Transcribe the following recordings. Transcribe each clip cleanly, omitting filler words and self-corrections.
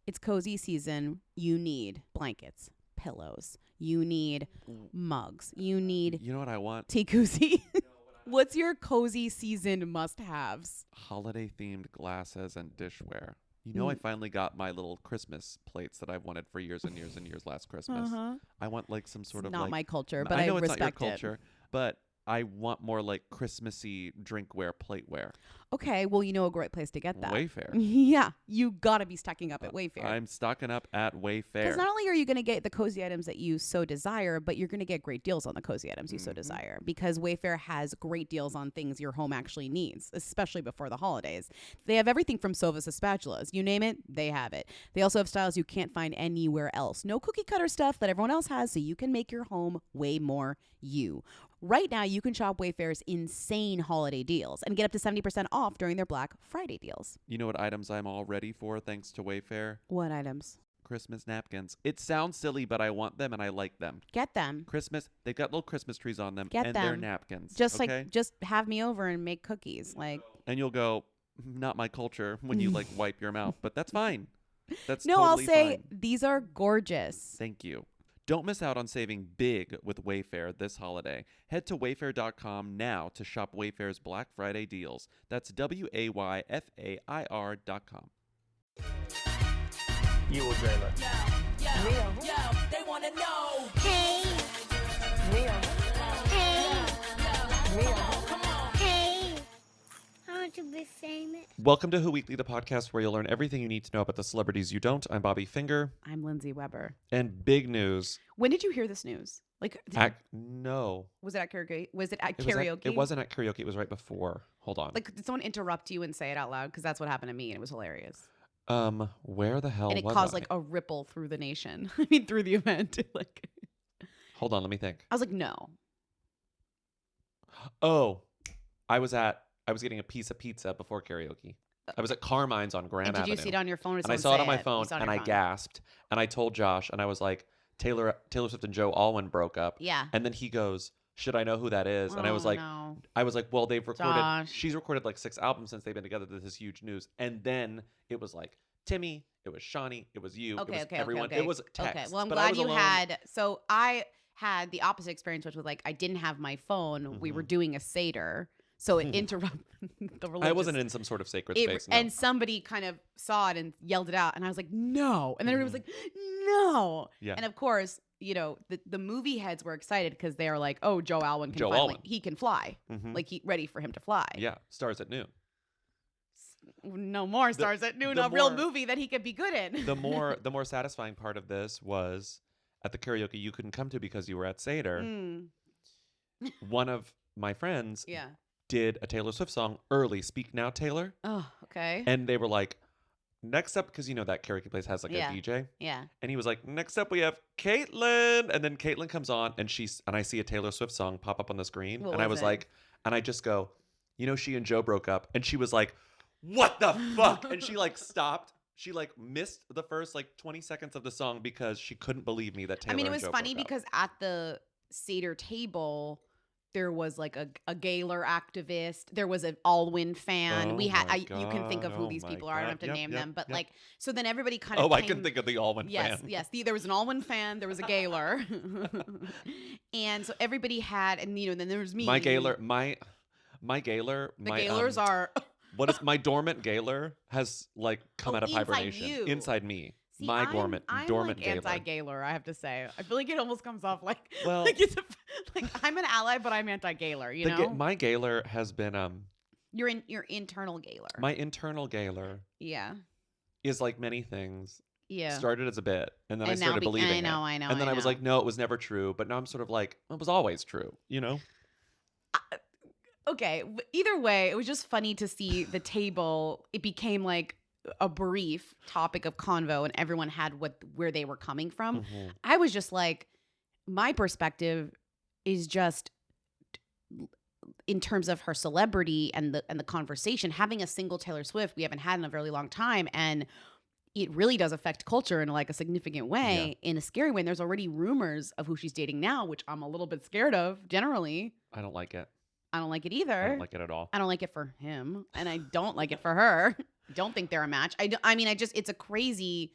It's cozy season. You need blankets, pillows. You need mugs. You need You know what I want? tea koozie. What's your cozy season must-haves? Holiday themed glasses and dishware. You know, I finally got my little Christmas plates that I've wanted for years and years and years last Christmas. I want like some sort It's of not like my culture, but I know I it's not your respect it. culture, but I want more like Christmassy drinkware, plateware. Okay, well, you know a great place to get that. Wayfair. Yeah, you got to be stocking up at Wayfair. I'm stocking up at Wayfair. Because not only are you going to get the cozy items that you so desire, but you're going to get great deals on the cozy items you so desire. Because Wayfair has great deals on things your home actually needs, especially before the holidays. They have everything from sofas to spatulas. You name it, they have it. They also have styles you can't find anywhere else. No cookie cutter stuff that everyone else has, so you can make your home way more you. Right now, you can shop Wayfair's insane holiday deals and get up to 70% off during their Black Friday deals. You know what items I'm all ready for thanks to Wayfair? What items? Christmas napkins. It sounds silly, but I want them and I like them. Get them. Christmas, they've got little Christmas trees on them. Get and them. they're napkins. Just okay? just have me over and make cookies. Like, And you'll go, not my culture, when you like wipe your mouth, but that's fine. That's no, totally I'll say fine. these are gorgeous. Thank you. Don't miss out on saving big with Wayfair this holiday. Head to wayfair.com now to shop Wayfair's Black Friday deals. That's WAYFAIR.com. You will dream it. Yo, they wanna know. Hey, Mia. hey, Mia. hey. I want to be famous. Welcome to Who Weekly, the podcast where you'll learn everything you need to know about the celebrities you don't. I'm Bobby Finger. I'm Lindsay Weber. And big news. When did you hear this news? Like, No. was it at karaoke? Was it at It was karaoke? it wasn't at karaoke. It was right before. Hold on. Like, did someone interrupt you and say it out loud? Because that's what happened to me, and it was hilarious. Where the hell And it was caused I? like a ripple through the nation. I mean, through the event. Like, Hold on, let me think. I was like, no. Oh, I was getting a piece of pizza before karaoke. I was at Carmine's on Graham And did Avenue. you see it on your phone? Or And I someone saw it say on my You phone, saw it on and your I phone? gasped. And I told Josh, and I was like, Taylor Swift and Joe Alwyn broke up. Yeah. And then he goes, should I know who that is? And I was Oh, like, no. well, they've recorded. Josh. She's recorded like 6 albums since they've been together. This is huge news. And then it was like Timmy, it was Shawnee, it was you, it was everyone. Okay. It was text. Okay, well, I'm but I glad was you alone. had. So I had the opposite experience, which was like I didn't have my phone. We were doing a Seder, so it interrupted the religious. I wasn't in some sort of sacred space. No. And somebody kind of saw it and yelled it out, and I was like, "No!" And then everybody was like, "No!" Yeah. And of course, you know, the movie heads were excited because they are like, "Oh, Joe Alwyn can Joe finally Alwyn. he can fly, Mhm. like he ready for him to fly." Yeah, stars at noon. No more stars at noon. the A real more- movie that he could be good in. The more satisfying part of this was at the karaoke you couldn't come to because you were at Seder. Mm, One of my friends yeah. did a Taylor Swift song early, Speak Now Taylor, Oh, okay. and they were like, next up, because you know that karaoke place has like Yeah. a DJ, Yeah. and he was like, next up we have Caitlyn, and then Caitlyn comes on, and I see a Taylor Swift song pop up on the screen, What and I was was it? like, and I just go, you know, she and Joe broke up, and she was like, what the fuck? And she like stopped. She like missed the first like 20 seconds of the song because she couldn't believe me that Taylor I mean, it and was Joe funny broke up. because at the Seder table, there was like a Gaylor activist. There was an Alwyn fan. Oh we had. my you can think of God. who Oh these my people are. I don't have God. to Yep, name yep, them, but yep. like, so then everybody kind of. Oh, I can think of the Alwyn Yes, fan. yes. There was an Alwyn fan. There was a Gaylor, and so everybody had, and you know, then there was me. My Gaylor, my Gaylor, The my Gaylors are. what is my dormant Gaylor has like come Oh, out of inside hibernation you. inside me. See, my I'm dormant like Gaylor. anti-Gaylor, I have to say. I feel like it almost comes off like, Well- like it's like I'm an ally, but I'm anti-Gaylor. You know, My Gaylor has been you're in your internal Gaylor. my internal Gaylor Yeah, is like many things. yeah. Started as a bit, and then I And now started be- believing I know, it. I know, And then I I was know. like, no, it was never true. But now I'm sort of like, it was always true. You know? Okay. Either way, it was just funny to see the table. It became like a brief topic of convo, and everyone had where they were coming from. Mhm. I was just like, my perspective is just in terms of her celebrity and the conversation. Having a single Taylor Swift we haven't had in a very long time, and it really does affect culture in like a significant way, in a scary way. And there's already rumors of who she's dating now, which I'm a little bit scared of. Generally, I don't like it. I don't like it either. I don't like it at all. I don't like it for him, and I don't like it for her. Don't think they're a match. I mean, it's a crazy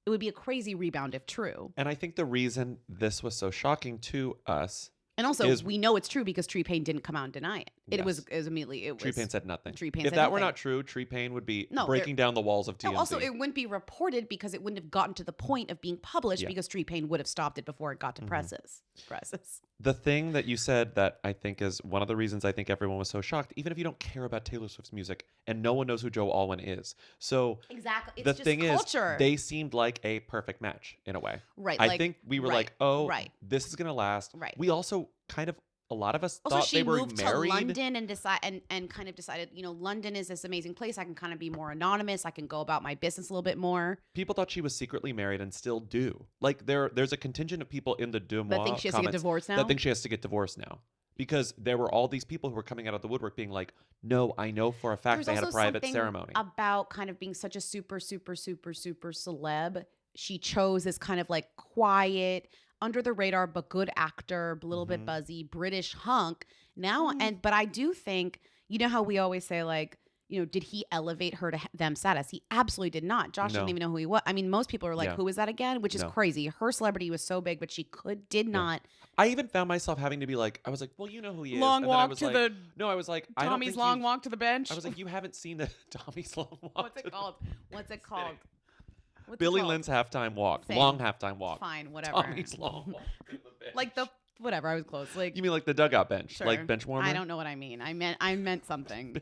it would be a crazy rebound if true. And I think the reason this was so shocking to us, And also, is- we know it's true because Tree Payne didn't come out and deny it. It was immediately. It was Tree Payne said nothing. Tree Payne If said that were nothing. not true, Tree Payne would be No, breaking down the walls of TMZ. No, also, it wouldn't be reported because it wouldn't have gotten to the point of being published because Tree Payne would have stopped it before it got to presses. The thing that you said that I think is one of the reasons I think everyone was so shocked, even if you don't care about Taylor Swift's music, and no one knows who Joe Alwyn is. So Exactly. It's the just thing culture. is, they seemed like a perfect match in a way. Right. I think we were like, oh, this is going to last. Right. We also kind of, a lot of us Also, thought she they were moved married. to London and kind of decided, London is this amazing place. I can kind of be more anonymous. I can go about my business a little bit more. People thought she was secretly married and still do. Like there's a contingent of people in the Deux Mois That think she has to get comments divorced now? that think she has to get divorced now. Because there were all these people who were coming out of the woodwork being like, no, I know for a fact There's they had a also private something ceremony. about kind of being such a super celeb. She chose this kind of like quiet, under the radar, but good actor, a little bit buzzy, British hunk. Now, but I do think, how we always say like, did he elevate her to them status? He absolutely did not. Josh didn't even know who he was. I mean, most people are like, who is that again? Which is crazy. Her celebrity was so big, but she did not. I even found myself having to be like, I was like, well, you know who he is. Long And then I walk was to like, the no, I was like, I don't Tommy's think long you've- walk to the bench. I was like, you haven't seen the Tommy's long walk. What's to it the- called? What's it called? What's it Billy called? Lynn's halftime walk, Same. long halftime walk. Fine, whatever. Tommy's long walk to the bench. Like whatever. I was close. Like You mean like the dugout bench, sure. like bench warmer? I don't know what I mean. I meant something.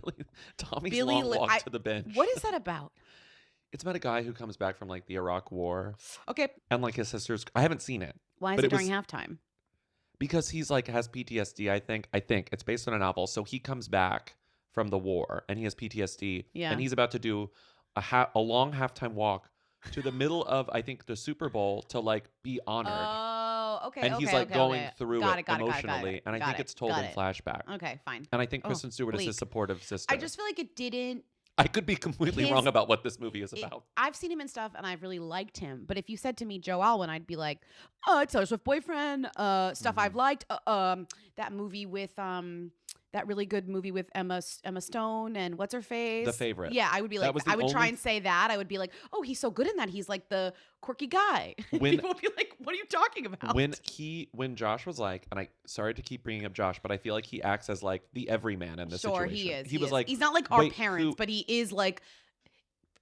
Tommy's Billy long Lynn- walk I- to the bench. What is that about? It's about a guy who comes back from like the Iraq War Okay, and like his sister's. I haven't seen it why is But it it was- during halftime? because he's like has PTSD. I think it's based on a novel. So he comes back from the war and he has PTSD. Yeah. And he's about to do a long halftime walk to the middle of I think the Super Bowl to like be honored. Oh, okay. And he's like going through Got it got emotionally, it, and I got think it, it's told got in it. flashback. Okay, fine. And I think Kristen Stewart is his bleak. supportive sister. I just feel like it didn't. I could be completely his- wrong about what this movie is it- about. I've seen him in stuff, and I've really liked him. But if you said to me Joe Alwyn, I'd be like, Taylor Swift boyfriend, stuff I've liked, that movie with that really good movie with Emma Stone and what's her face? The Favorite. Yeah, I would be That like, was the I would try only- and say that. I would be like, oh, he's so good in that. He's like the quirky guy. When- People would be like, what are you talking about? When Josh was like, and I sorry to keep bringing up Josh, but I feel like he acts as like the everyman in this Sure, situation. he is. He was is. like, he's not like our "Wait, parents, who-" but he is like.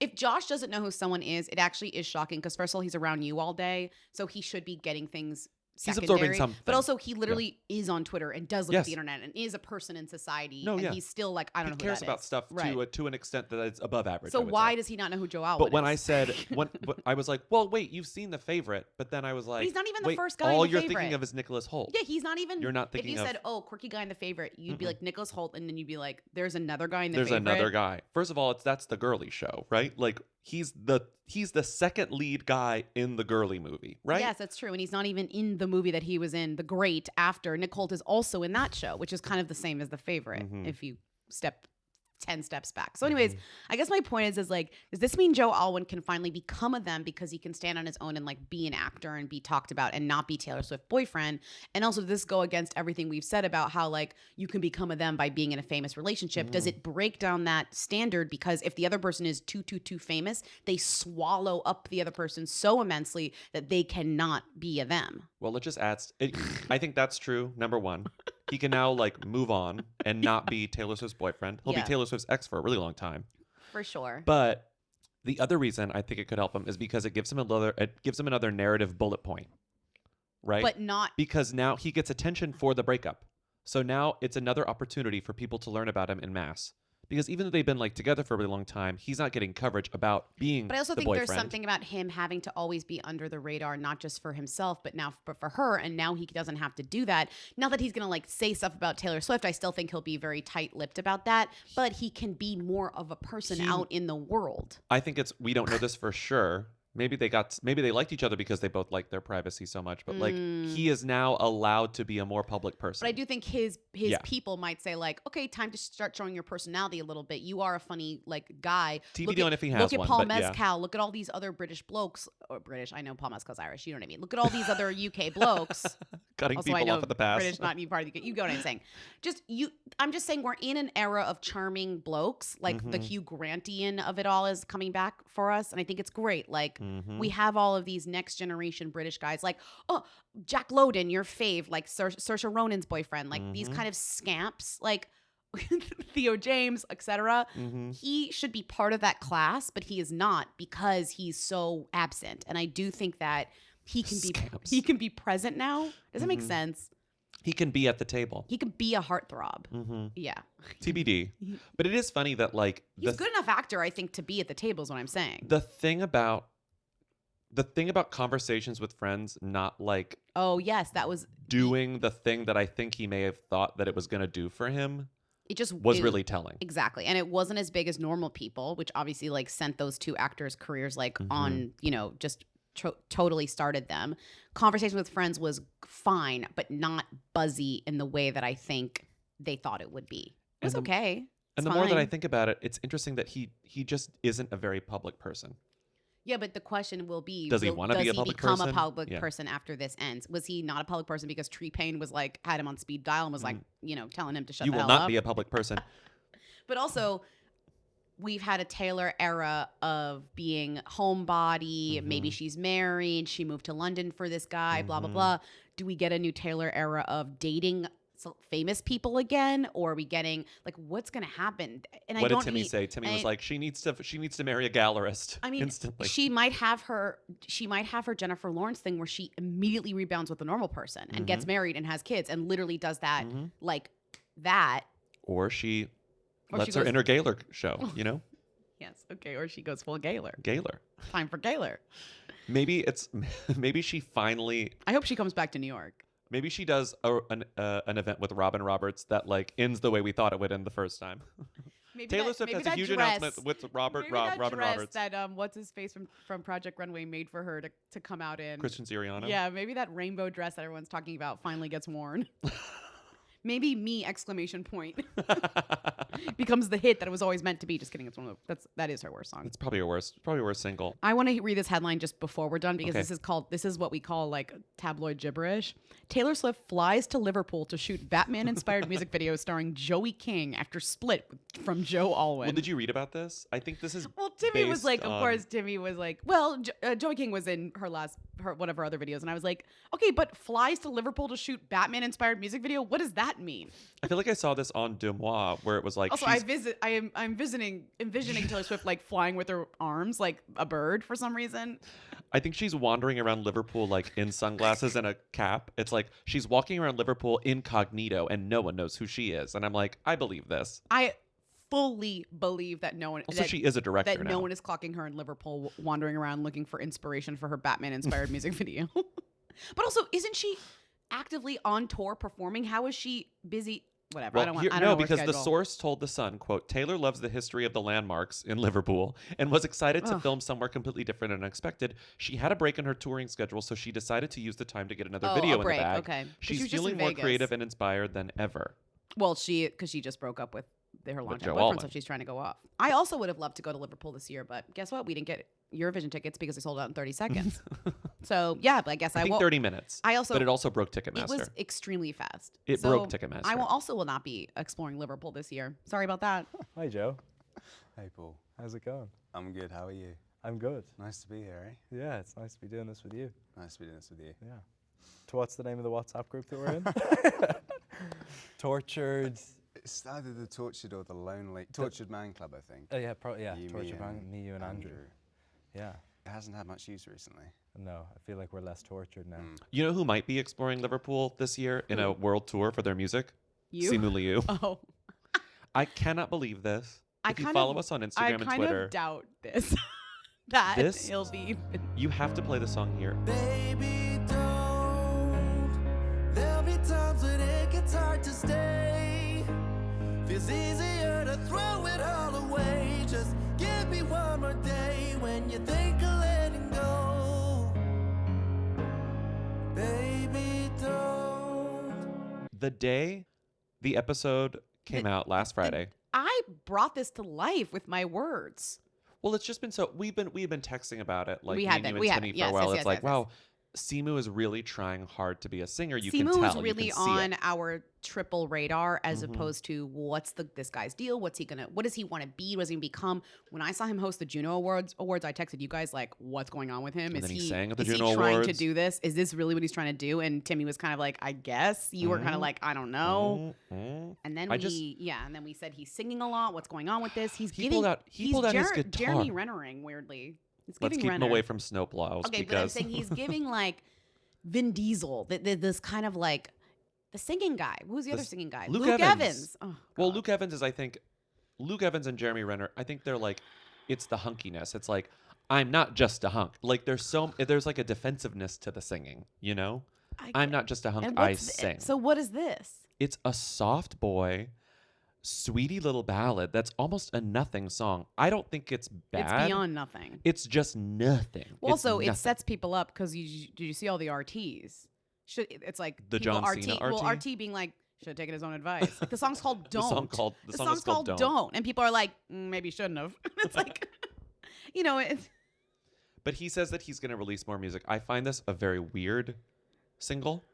If Josh doesn't know who someone is, it actually is shocking because first of all, he's around you all day, so he should be getting things. He's Secondary, absorbing something. but also he literally is on Twitter and does look at Yes. the internet and is a person in society. No, and yeah. he's still like, I don't he know who cares that about is. stuff Right. to an extent that it's above average. So I would why say. does he not know who Joe Alwyn But when is? I said but I was like, well, wait, you've seen The Favorite, but then I was like, he's not even the wait, first guy in all The you're Favorite. thinking of is Nicholas Holt. Yeah, he's not even. You're not If thinking you of- said, "Oh, quirky guy in The Favorite," you'd be like Nicholas Holt, and then you'd be like, "There's another guy in The There's Favorite." another guy. First of all, that's the girly show, right? Like he's the second lead guy in the girly movie, right? Yes, that's true. And he's not even in the movie that he was in, The Great, after. Nick Holt is also in that show, which is kind of the same as The Favorite, if you step 10 steps back. So anyways, I guess my point is like, does this mean Joe Alwyn can finally become a them because he can stand on his own and like be an actor and be talked about and not be Taylor Swift boyfriend? And also does this go against everything we've said about how like you can become a them by being in a famous relationship? Does it break down that standard? Because if the other person is too famous, they swallow up the other person so immensely that they cannot be a them. Well, it just adds. I think that's true. Number one, he can now like move on and not be Taylor Swift's boyfriend. He'll Yeah. be Taylor Swift's ex for a really long time. For sure. But the other reason I think it could help him is because it gives him another narrative bullet point, right? But not because now he gets attention for the breakup. So now it's another opportunity for people to learn about him in mass. Because even though they've been like together for a really long time, he's not getting coverage about being But I also the think boyfriend. there's something about him having to always be under the radar, not just for himself, but for her. And now he doesn't have to do that. Not that he's going to like say stuff about Taylor Swift. I still think he'll be very tight-lipped about that. But he can be more of a person out in the world. I think we don't know this for sure. Maybe they liked each other because they both liked their privacy so much. But like he is now allowed to be a more public person. But I do think his people might say like, okay, time to start showing your personality a little bit. You are a funny like guy. TBD on if he has Look at one, Paul but yeah. Mescal. Look at all these other British blokes or British. I know Paul Mescal's Irish. You know what I mean. Look at all these other UK blokes. Cutting Also, I people know off at the pass. British not any part of the. You get what I'm saying. I'm just saying we're in an era of charming blokes. Like the Hugh Grantian of it all is coming back for us, and I think it's great. Like we have all of these next generation British guys, like Jack Lowden, your fave, like Saoirse Ronan's boyfriend, like these kind of scamps, like Theo James, etc. He should be part of that class, but he is not because he's so absent. And I do think that he can be present now. Does that make sense? He can be at the table. He can be a heartthrob. Yeah. TBD. But it is funny that like he's a good enough actor, I think, to be at the table is what I'm saying. The thing about conversations with friends not like oh yes, that was doing the thing that I think he may have thought that it was going to do for him. It really telling. Exactly. And it wasn't as big as Normal People, which obviously like sent those two actors' careers like on, just totally started them. Conversation with Friends was fine, but not buzzy in the way that I think they thought it would be. It was okay. And the more that I think about it, it's interesting that he just isn't a very public person. Yeah, but the question will be, does he want to be a public person? Does he become a public person after this ends? Was he not a public person because Tree Payne was like, had him on speed dial and was like, telling him to shut the hell up? You will not be a public person. But also, we've had a Taylor era of being homebody. Maybe she's married. She moved to London for this guy, blah, blah, blah. Do we get a new Taylor era of dating famous people again, or are we getting like what's going to happen? And what did Timmy say? Timmy was like, she needs to marry a gallerist. I mean, instantly. She might have her Jennifer Lawrence thing where she immediately rebounds with a normal person and gets married and has kids and literally does that like that. Or she lets her inner Gaylor show, Yes, okay. Or she goes full Gaylor. Gaylor. Time for Gaylor. Maybe she finally. I hope she comes back to New York. Maybe she does an event with Robin Roberts that like ends the way we thought it would end the first time. Taylor Swift has a huge announcement with Robin Roberts. That what's his face from Project Runway made for her to come out in. Christian Siriano. Yeah, maybe that rainbow dress that everyone's talking about finally gets worn. Maybe me ! Becomes the hit that it was always meant to be. Just kidding. It's that is her worst song. It's probably her worst single. I want to read this headline just before we're done because this is what we call like tabloid gibberish. Taylor Swift flies to Liverpool to shoot Batman-inspired music video starring Joey King after split from Joe Alwyn. Well, did you read about this? I think this is. Well, Timmy was like, of course, Timmy was like, well, Joey King was in her one of her other videos, and I was like, okay, but flies to Liverpool to shoot Batman-inspired music video. What does that mean? I feel like I saw this on Demois where it was like. Also, I'm envisioning Taylor Swift like flying with her arms like a bird for some reason. I think she's wandering around Liverpool like in sunglasses and a cap. It's like she's walking around Liverpool incognito and no one knows who she is. And I'm like, I believe this. I fully believe that no one. Also, she is a director that now. No one is clocking her in Liverpool, wandering around looking for inspiration for her Batman-inspired music video. But also, isn't she actively on tour performing? How is she busy? Whatever. Well, I don't know because the source told The Sun, quote, Taylor loves the history of the landmarks in Liverpool and was excited to film somewhere completely different and unexpected. She had a break in her touring schedule, so she decided to use the time to get another video in the bag. Okay. She's feeling more creative and inspired than ever. Well, because she just broke up with her longtime boyfriend, Alwyn. so she's trying to go off. I also would have loved to go to Liverpool this year, but guess what? We didn't get Eurovision tickets because they sold out in 30 seconds. So yeah, but I guess I think 30 minutes. But it also broke Ticketmaster. It was extremely fast. It broke Ticketmaster. I will not be exploring Liverpool this year. Sorry about that. Hi, Joe. Hey, Paul. How's it going? I'm good. How are you? I'm good. Nice to be here, eh? Yeah, it's nice to be doing this with you. Nice to be doing this with you. Yeah. So what's the name of the WhatsApp group that we're in? Tortured. It's either the Tortured or the Lonely. Tortured Man Club, I think. Oh, yeah, yeah. You, Tortured Man, me, you, and Andrew. Yeah. It hasn't had much use recently. No, I feel like we're less tortured now. You know who might be exploring Liverpool this year in a world tour for their music? You? Simu Liu. Oh. I cannot believe this. If you follow us on Instagram and Twitter. I kind of doubt this. that he'll be. You have to play the song here. Baby, don't. There'll be times when it gets hard to stay. Feels easier to throw it all away. Just give me one more day when you think of letting go. Baby, don't. The day the episode came out last Friday. I brought this to life with my words. Well, it's just been so we've been texting about it like we me have and been. you We and have Timmy been. for a while. Yes, it's like, yes. wow, Simu is really trying hard to be a singer. You Simu can is tell. really you can see on it. our triple radar as opposed to what's this guy's deal? What does he want to be? What does he become? When I saw him host the Juno Awards, I texted you guys like, what's going on with him? And Is then he he sang at the is Juno he trying to Awards. do this? Is this really what he's trying to do? And Timmy was kind of like, I guess. You were kind of like, I don't know. And then and then we said he's singing a lot. What's going on with this? He's He pulled out his guitar. Jeremy Renner-ing weirdly. He's Let's giving keep him Renner. away from snowplows. Okay, but I'm because saying he's giving like Vin Diesel, this kind of like the singing guy. Who's the other singing guy? Luke Evans. Oh, well, God. Luke Evans is, I think, Luke Evans and Jeremy Renner. I think they're like, it's the hunkiness. It's like, I'm not just a hunk. Like there's like a defensiveness to the singing. You know, I'm not just a hunk. I sing. So what is this? It's a soft boy, sweetie little ballad that's almost a nothing song. I don't think it's bad. It's beyond nothing. It's just nothing. Well, It's also, it nothing. sets people up because did you see all the RTs? It's like The people John Cena Well, RT? RT being like, should have taken his own advice. Like the song's called Don't. The song is called Don't. And people are like, maybe shouldn't have. It's like, it's. But he says that he's going to release more music. I find this a very weird single.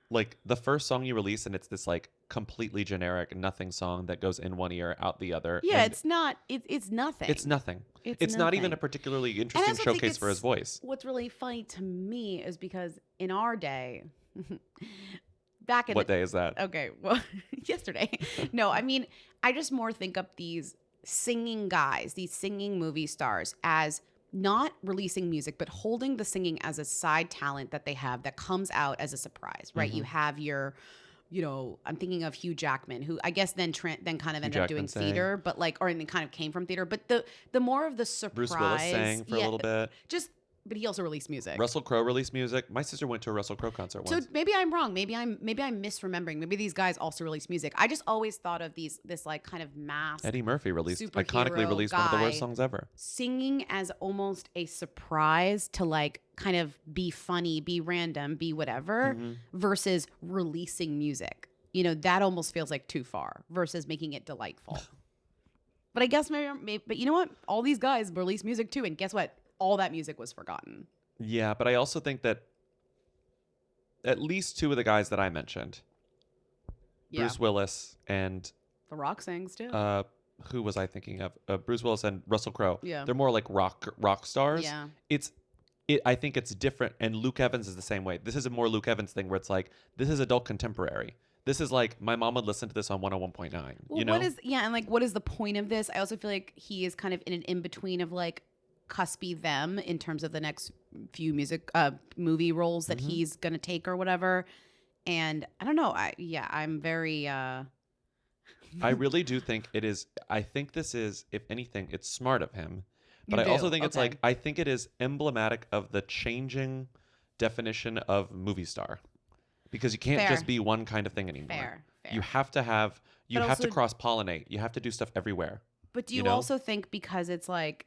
Like the first song you release and it's this like completely generic nothing song that goes in one ear out the other. Yeah, and it's not. It's nothing. it's nothing. It's not even a particularly And I interesting also think showcase for his voice. What's really funny to me is because in our day, back in What day is that? Okay, well, yesterday. No, I mean, I just more think of these singing guys, these singing movie stars as not releasing music, but holding the singing as a side talent that they have that comes out as a surprise, right? You have your, I'm thinking of Hugh Jackman, who I guess then kind of ended up doing theater, but like, or and kind of came from theater. But the more of the surprise, Bruce Willis sang for a little bit. But he also released music. Russell Crowe released music. My sister went to a Russell Crowe concert So once. maybe I'm wrong. Maybe I'm misremembering. Maybe these guys also released music. I just always thought of this like kind of mask Eddie Murphy iconically superhero released one of the worst guy songs ever. singing as almost a surprise to like kind of be funny, be random, be whatever, versus releasing music. That almost feels like too far versus making it delightful. But I guess maybe, but you know what? All these guys release music too, and guess what? All that music was forgotten. Yeah, but I also think that at least two of the guys that I mentioned, Yeah. Bruce Willis and The Rock sings too. who was I thinking of? Bruce Willis and Russell Crowe. Yeah. They're more like rock stars. Yeah. I think it's different, and Luke Evans is the same way. This is a more Luke Evans thing where it's like, this is adult contemporary. This is like, my mom would listen to this on 101.9. Well, and like, what is the point of this? I also feel like he is kind of in an in-between of like cuspy them in terms of the next few movie roles that he's gonna take or whatever. And I don't know. I'm very I really do think it is. I think this is, if anything, it's smart of him. But I also think it's like, I think it is emblematic of the changing definition of movie star. Because you can't just be one kind of thing anymore. Fair. You have to have, you But have to also- cross-pollinate. You have to do stuff everywhere. But do you know? also think because it's like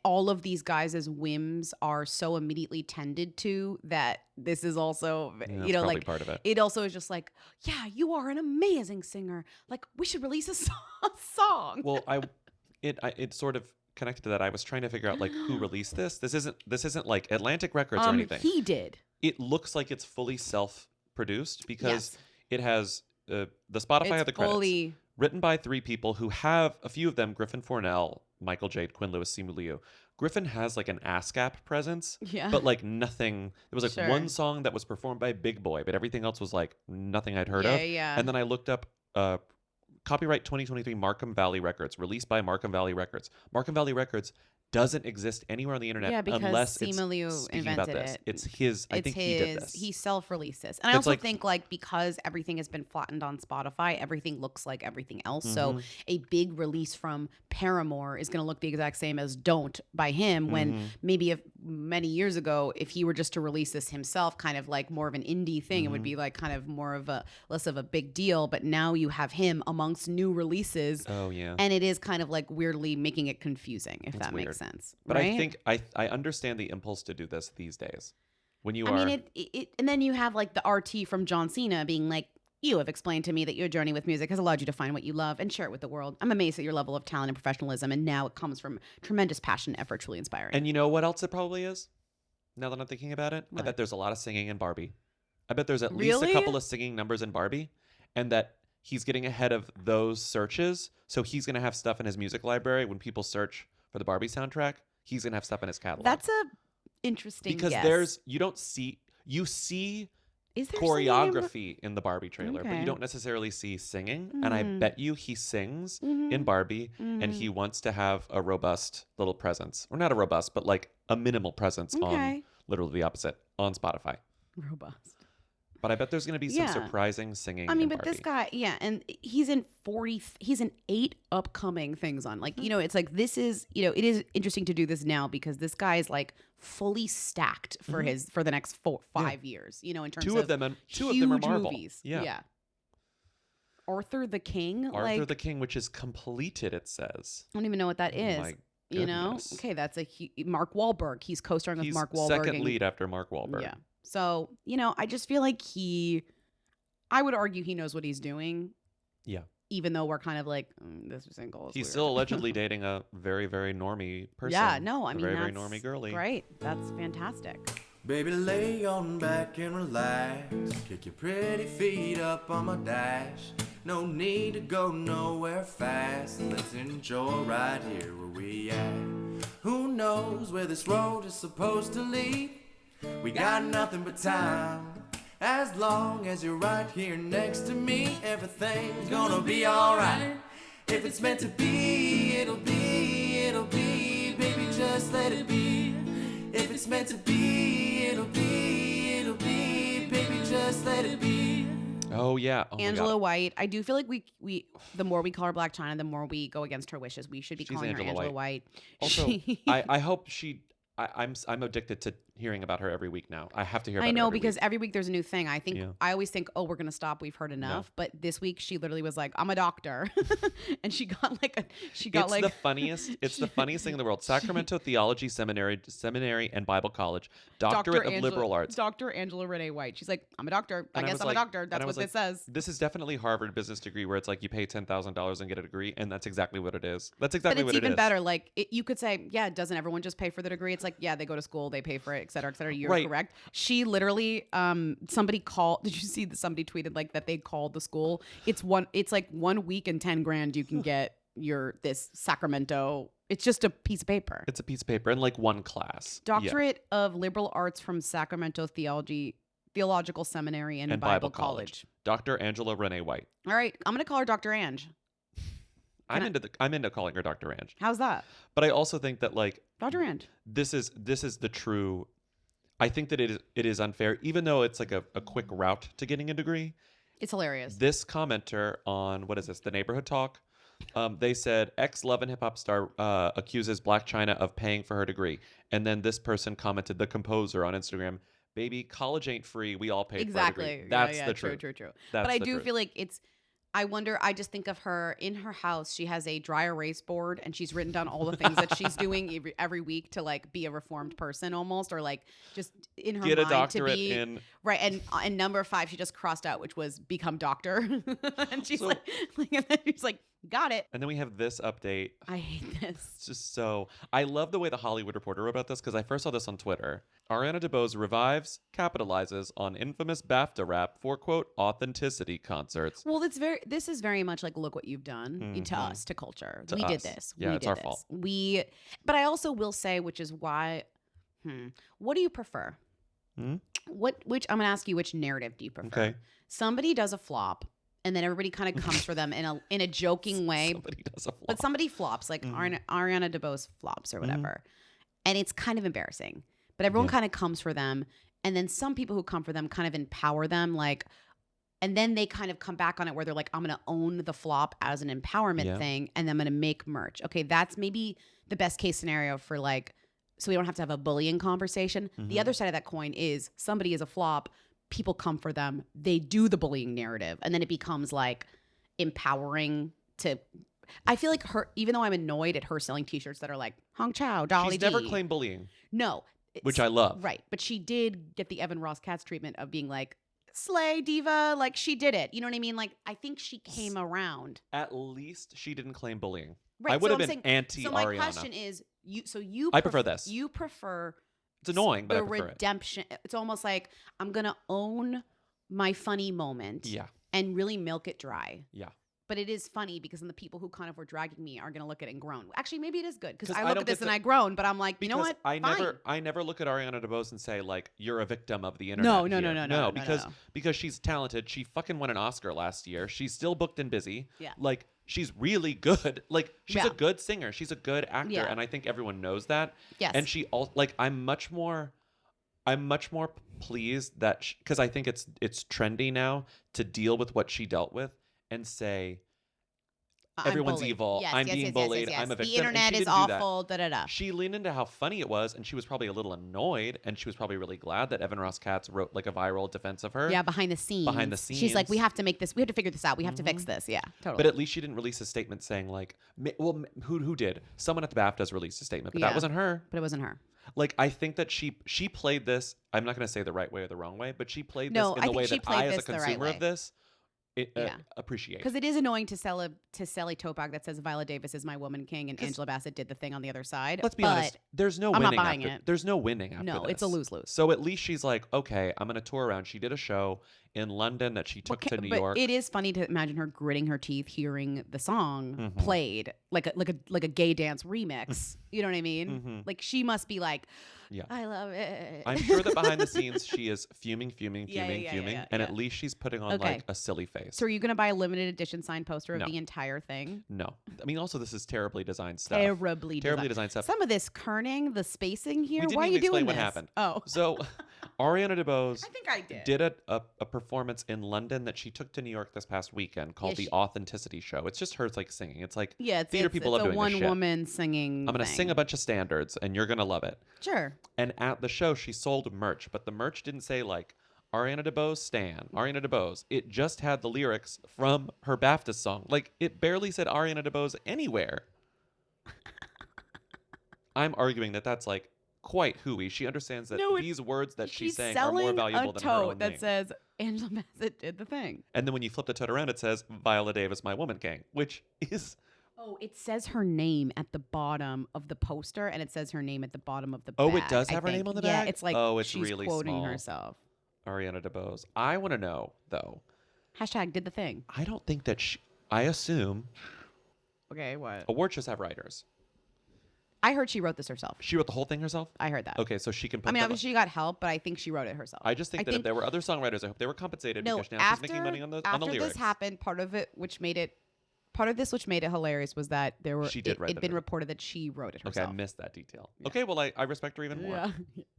all of these guys' whims are so immediately tended to that this is also, Yeah, that's probably like part of it. It also is just like, yeah, you are an amazing singer. Like we should release a song. Well, it sort of connected to that. I was trying to figure out like who released this. This isn't like Atlantic Records or anything. He did. It looks like it's fully self-produced because Yes. it has the Spotify of the credits. fully Written by three people who have, a few of them, Griffin Fornell, Michael Jade, Quinn Lewis, Simu Liu. Griffin has like an ASCAP presence, Yeah. but like nothing. There was like Sure. one song that was performed by Big Boy, but everything else was like nothing I'd heard of. Yeah. And then I looked up copyright 2023 Markham Valley Records, released by Markham Valley Records. Markham Valley Records doesn't exist anywhere on the internet Yeah, because unless it's Simu Liu speaking about invented this. it. It's his. I think he did this. He self-released this. And I It's also like- think like because everything has been flattened on Spotify, everything looks like everything else. Mm-hmm. So a big release from Paramore is going to look the exact same as Don't by him when Mm-hmm. maybe many years ago, if he were just to release this himself, kind of like more of an indie thing, it would Mm-hmm. be like kind of more of a less of a big deal. But now you have him amongst new releases. Oh yeah. And it is kind of like weirdly making it confusing, if that weird. makes sense. But right? I think I understand the impulse to do this these days. When you I are, mean, it, and then you have like the RT from John Cena being like, you have explained to me that your journey with music has allowed you to find what you love and share it with the world. I'm amazed at your level of talent and professionalism, and now it comes from tremendous passion and effort, truly inspiring. and you know what else it probably is? Now that I'm thinking about it, I What? bet there's a lot of singing in Barbie. I bet there's at least Really? a couple of singing numbers in Barbie, and that he's getting ahead of those searches. So he's going to have stuff in his music library when people search for the Barbie soundtrack. He's going to have stuff in his catalog. That's a interesting because guess. you see Is there singing in choreography in the Barbie trailer, but Okay. you don't necessarily see singing. And I bet you he sings Mm-hmm. in Barbie, and he wants to have a robust little presence, or not a robust, but like a minimal presence on Okay. literally the opposite on Spotify. Robust. But I bet there's going to be some Yeah. surprising singing. I mean, in but this Barbie. guy, yeah, and he's in 8 upcoming things on. Like, you know, it's like this is, you know, it is interesting to do this now because this guy is like fully stacked for for the next 5 years. You know, in terms two of of them are huge Marvel. movies. Yeah. Arthur the King. Arthur like, the King, which is completed, it says. I don't even know what that Oh is. my You know, goodness. okay, that's Mark Wahlberg. He's co-starring with He's Mark Wahlberg. second and- lead after Mark Wahlberg. Yeah. So, you know, I just feel like I would argue he knows what he's doing. Yeah. Even though we're kind of like, this is single. He's still allegedly dating a very, very normie person. Yeah, no, I A mean, very, very that's normie girly. Great. That's fantastic. Baby, lay on back and relax. Kick your pretty feet up on my dash. No need to go nowhere fast. Let's enjoy right here where we at. Who knows where this road is supposed to lead? We got nothing but time. As long as you're right here next to me, everything's gonna be alright. If it's meant to be, it'll be, it'll be. Baby, just let it be. If it's meant to be, it'll be, it'll be. Baby, just let it be. Oh, yeah. Oh, my Angela God. White. I do feel like we the more we call her Black China, the more we go against her wishes. We should be She's calling Angela her Angela White. White. Also, She- I hope I'm addicted to hearing about her every week now. I have to hear about I her know every because week. every week there's a new thing. Yeah. I always think, oh, we're gonna stop. We've heard enough. But this week she literally was like, I'm a doctor, and she got the funniest. It's the funniest thing in the world. Sacramento Theology Seminary and Bible College, Doctorate of Liberal Arts. Dr. Angela Renee White. She's like, I'm a doctor. I And guess was I'm like- a doctor. and That's I what was this says. This is definitely Harvard business degree where it's like you pay $10,000 and get a degree, and that's exactly what it is. That's But exactly it's what it even is. better. Like you could say, yeah, doesn't everyone just pay for the degree? It's like, yeah, they go to school, they pay for it, et cetera, et cetera. You're Right. correct. She literally, somebody called. Did you see that somebody tweeted like that they called the school? It's like 1 week and 10 grand you can get this Sacramento. It's just a piece of paper. It's a piece of paper and like one class. Yeah. Doctorate of Liberal Arts from Sacramento Theological Seminary and Bible College. Dr. Angela Renee White. All right, I'm gonna call her Dr. Ange. I'm into calling her Dr. Ange. How's that, But I also think that like Dr. Ange? this is the true. I think that it is unfair, even though it's like a quick route to getting a degree. It's hilarious. This commenter on what is this? The Neighborhood Talk. They said ex-Love and Hip Hop star accuses Black China of paying for her degree, and then this person commented, the composer on Instagram, "Baby, college ain't free. We all pay for a Exactly. degree." That's yeah, the true, truth. true. That's But I the do truth. feel like I wonder, I just think of her in her house. She has a dry erase board and she's written down all the things that she's doing every week to like be a reformed person almost, or like just in her Get a mind doctorate to be in right. And number 5, she just crossed out, which was become doctor. And she's So- like, and then she's like, got it. And then we have this update. I hate this. It's just so. I love the way the Hollywood Reporter wrote about this because I first saw this on Twitter. Ariana DeBose revives, capitalizes on infamous BAFTA rap for quote authenticity concerts. Well, this is very much like, look what you've done to us, to culture. To we did us. this. Yeah, we it's did our this. fault. But I also will say, which is why, what do you prefer? Which I'm gonna ask you, which narrative do you prefer? Okay. Somebody does a flop, and then everybody kind of comes for them in a joking way. Somebody does a flop. But somebody flops, like Ariana DeBose flops or whatever, and it's kind of embarrassing. But everyone kind of comes for them, and then some people who come for them kind of empower them, like, and then they kind of come back on it where they're like, I'm gonna own the flop as an empowerment thing, and then I'm gonna make merch. Okay, that's maybe the best case scenario for like, so we don't have to have a bullying conversation. The other side of that coin is somebody is a flop, people come for them, they do the bullying narrative, and then it becomes like empowering to. I feel like her, even though I'm annoyed at her selling T-shirts that are like Hong Chow, Dolly She's never D. claimed bullying, No, which I love. Right, but she did get the Evan Ross Katz treatment of being like slay diva, like she did it. You know what I mean? Like I think she came around. At least she didn't claim bullying. Right, I would so have I'm been saying- anti So my Ariana. question is, you. So you. I prefer this. You prefer It's annoying, but I the prefer it. redemption. It's almost like I'm gonna own my funny moment. Yeah. And really milk it dry. Yeah. But it is funny because then the people who kind of were dragging me are gonna look at it and groan. Actually, maybe it is good because 'Cause I I look don't at this get and to- I groan, but I'm like, you know Because what? I never look at Ariana DeBose and say like you're a victim of the internet. No, here. no. Because she's talented. She fucking won an Oscar last year. She's still booked and busy. Yeah. Like she's really good. Like she's Yeah. a good singer. She's a good actor, Yeah. and I think everyone knows that. Yes. And she also like I'm much more pleased that because I think it's trendy now to deal with what she dealt with and say I'm everyone's bullied. evil. Yes, I'm yes, being yes, yes, bullied. yes, I'm a yes. victim. The internet and she is didn't do that. awful. Da da da. She leaned into how funny it was, and she was probably a little annoyed, and she was probably really glad that Evan Ross Katz wrote like a viral defense of her. Yeah, behind the scenes. Behind the She's like, we scenes. have to make this. We have to figure this out. We have to fix this. Yeah, totally. But at least she didn't release a statement saying like, who did? Someone at the BAFTAs released a statement, but Yeah. that wasn't her. But it wasn't her. Like I think that she played this. I'm not going to say the right way or the wrong way, but she played No, this in I the think way she that played I, as a this the right consumer way. of this, Yeah. appreciate. Because it is annoying to sell a Topak that says Viola Davis is my woman king and 'Cause- Angela Bassett did the thing on the other side. Let's be but honest. There's no I'm not winning. buying after, it. There's no winning after No, this. it's a lose-lose. So at least she's like, okay, I'm going to tour around. She did a show in London that she took to New but York. it is funny to imagine her gritting her teeth hearing the song Mhm. played like a gay dance remix. You know what I mean? Mhm. Like she must be like, Yeah. I love it. I'm sure that behind the scenes she is fuming, Yeah, and yeah. at least she's putting on Okay. like a silly face. So are you gonna buy a limited edition signed poster of No. the entire thing? No, I mean also this is terribly designed stuff. Terribly designed stuff. Some of this kerning, the spacing here. We didn't Why are even you explain doing what this? happened. Oh, So Ariana DeBose I think I did. a performance in London that she took to New York this past weekend called Yeah, the Authenticity Show. It's just her like singing. It's like Yeah, it's theater people it's love a doing one this shit. woman singing. I'm gonna thing. sing a bunch of standards and you're gonna love it. Sure. And at the show, she sold merch, but the merch didn't say like Ariana DeBose Stan, Ariana DeBose. It just had the lyrics from her BAFTA song. Like it barely said Ariana DeBose anywhere. I'm arguing that that's like quite hooey. She understands that No, these words that she's saying are selling more valuable a than her tote own that name. says Angela Bassett did the thing. And then when you flip the tote around, it says Viola Davis, my woman king, which is Oh, it says her name at the bottom of the poster, and it says her name at the bottom of the Oh, bag. it does I have her name think. on the Yeah, bag? it's like Oh, it's she's really quoting small. herself. Ariana DeBose. I want to know though. Hashtag did the thing. I don't think that I assume Okay, what? award shows have writers. I heard she wrote this herself. She wrote the whole thing herself. I heard that. Okay, so she can put. I mean, them- obviously she got help, but I think she wrote it herself. I just think I that if there were other songwriters, I hope they were compensated no, because now after, she's making money on the after lyrics. this happened, part of this which made it hilarious was that there were She did write it'd it been in. reported that she wrote it Okay, herself. I missed that detail. Yeah. Okay, well I respect her even more. Yeah,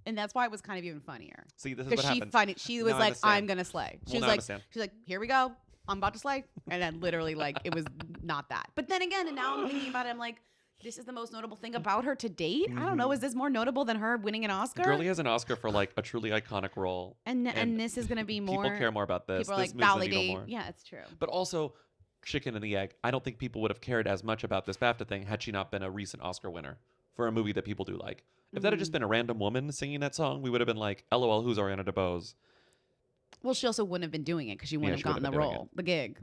and that's why it was kind of even funnier. See, this is what Because happens. she was Now I like, understand. I'm gonna slay. She Well, now I was understand. she's like, here we go, I'm about to slay, and then literally like it was not that. But then again, and now I'm thinking about it, I'm like, this is the most notable thing about her to date. I don't know, is this more notable than her winning an Oscar? Girlie has an Oscar for like a truly iconic role. and this is gonna be more. People care more about this. People are This like moves the needle validate. more. Yeah, it's true. But also, chicken and the egg. I don't think people would have cared as much about this BAFTA thing had she not been a recent Oscar winner for a movie that people do like. If that had just been a random woman singing that song, we would have been like, LOL, who's Ariana DeBose? Well, she also wouldn't have been doing it because she wouldn't she have gotten wouldn't the have been doing role, the gig.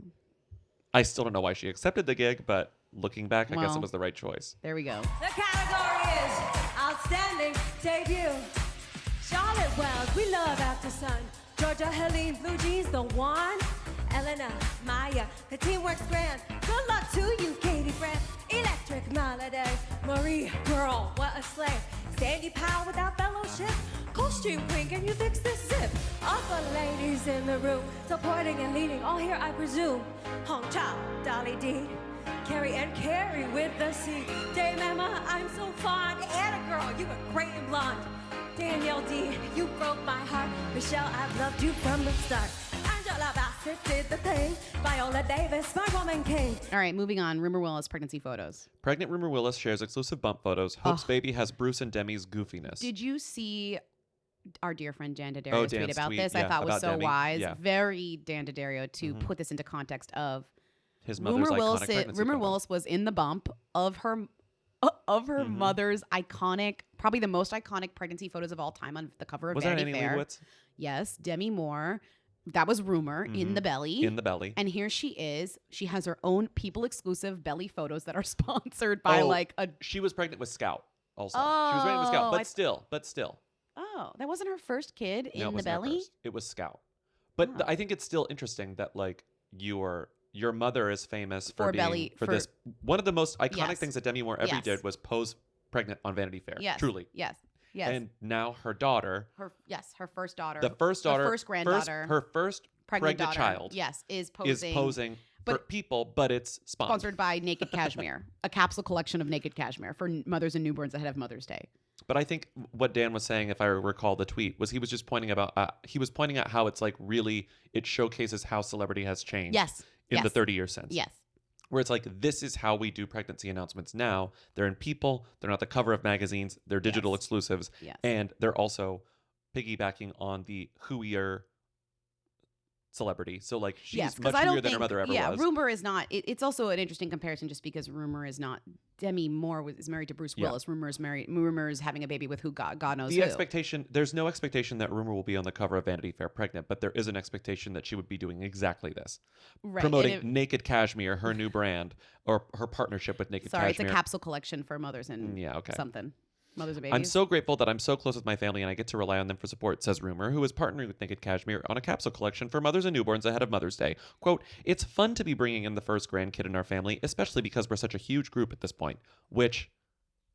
I still don't know why she accepted the gig, but looking back, I guess Well. it was the right choice. There we go. The category is Outstanding Debut. Charlotte Wells, we love After Sun. Georgia Helene, Blue Jeans, the one. Elena, Maya, the teamwork's grand. Good luck to you, Katie Grant. Electric Melody, Marie, girl, what a slay. Sandy Powell without fellowship. Costume queen, can you fix this zip? All the ladies in the room, supporting and leading, all here I presume. Hong Chow, Dolly D. Carrie and Carrie with the C. Dame Emma, I'm so fond. Anna girl, you were great and blonde. Danielle D, you broke my heart. Michelle, I've loved you from the start. Angela Bassett did the thing. Viola Davis, my woman king. All right, moving on. Rumor Willis pregnancy photos. Pregnant Rumor Willis shares exclusive bump photos. Hopes baby has Bruce and Demi's goofiness. Did you see our dear friend Dan D'Addario tweet Dan's about tweet, this? I yeah, thought was about so Demi, wise. yeah. Very Dan D'Addario to put this into context of His mother's iconic pregnancy Rumor photo. Willis was in the bump of her mother's iconic, probably the most iconic pregnancy photos of all time on the cover of Was that Vanity Annie Fair. Leibovitz? Yes, Demi Moore. That was Rumor in the belly. In the belly. And here she is. She has her own people exclusive belly photos that are sponsored by like a. She was pregnant with Scout also. She was pregnant with Scout, Oh, but still. Oh, that wasn't her first kid No, it in the wasn't her belly? first. It was Scout. But Oh. I think it's still interesting that like your mother is famous for For being belly- for for- this. One of the most iconic Yes. things that Demi Moore ever Yes. did was pose pregnant on Vanity Fair. Yes. Truly. Yes. Yes. And now her daughter, her first daughter. the first daughter, Her first granddaughter. her first pregnant daughter, child, Yes, is is posing for but- people, but it's sponsored by Naked Cashmere, a capsule collection of Naked Cashmere for mothers and newborns ahead of Mother's Day. But I think what Dan was saying, if I recall the tweet, was he was just pointing out how it's like really it showcases how celebrity has changed. Yes. In yes. the 30 years since. Yes. Where it's like, this is how we do pregnancy announcements now. They're in People. They're not the cover of magazines. They're digital Yes. exclusives. Yes. And they're also piggybacking on the whoier celebrity. So like she's Yes, much I don't whoier than her mother ever was. Rumor is not. It's also an interesting comparison just because Rumor is not. Demi Moore is married to Bruce Yeah. Willis. Rumor is having a baby with who God knows The who. expectation, there's no expectation that Rumor will be on the cover of Vanity Fair pregnant, but there is an expectation that she would be doing exactly this. Right, Promoting and it- Naked Cashmere, her new brand, or her partnership with Naked Sorry, Cashmere. it's a capsule collection for mothers and Yeah, okay. something. Mothers and babies. I'm so grateful that I'm so close with my family and I get to rely on them for support, says Rumor, who is partnering with Naked Cashmere on a capsule collection for mothers and newborns ahead of Mother's Day. Quote, it's fun to be bringing in the first grandkid in our family, especially because we're such a huge group at this point, which,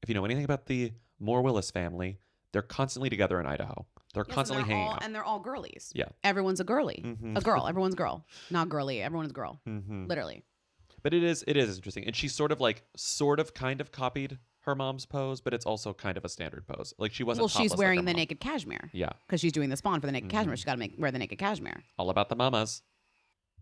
if you know anything about the Moore-Willis family, they're constantly together in Idaho. They're Yes, constantly and they're hanging all, out. and they're all girlies. Yeah. Everyone's a girly. Mhm. A girl. Everyone's a girl. Not girly. Everyone's a girl. Mhm. Literally. But it is interesting. And she sort of kind of copied her mom's pose, but it's also kind of a standard pose. Like she wasn't Well, she's topless like wearing her the mom. naked cashmere. Yeah. Because she's doing the spawn for the naked Mm-hmm. cashmere. She's got to wear the naked cashmere. All about the mamas.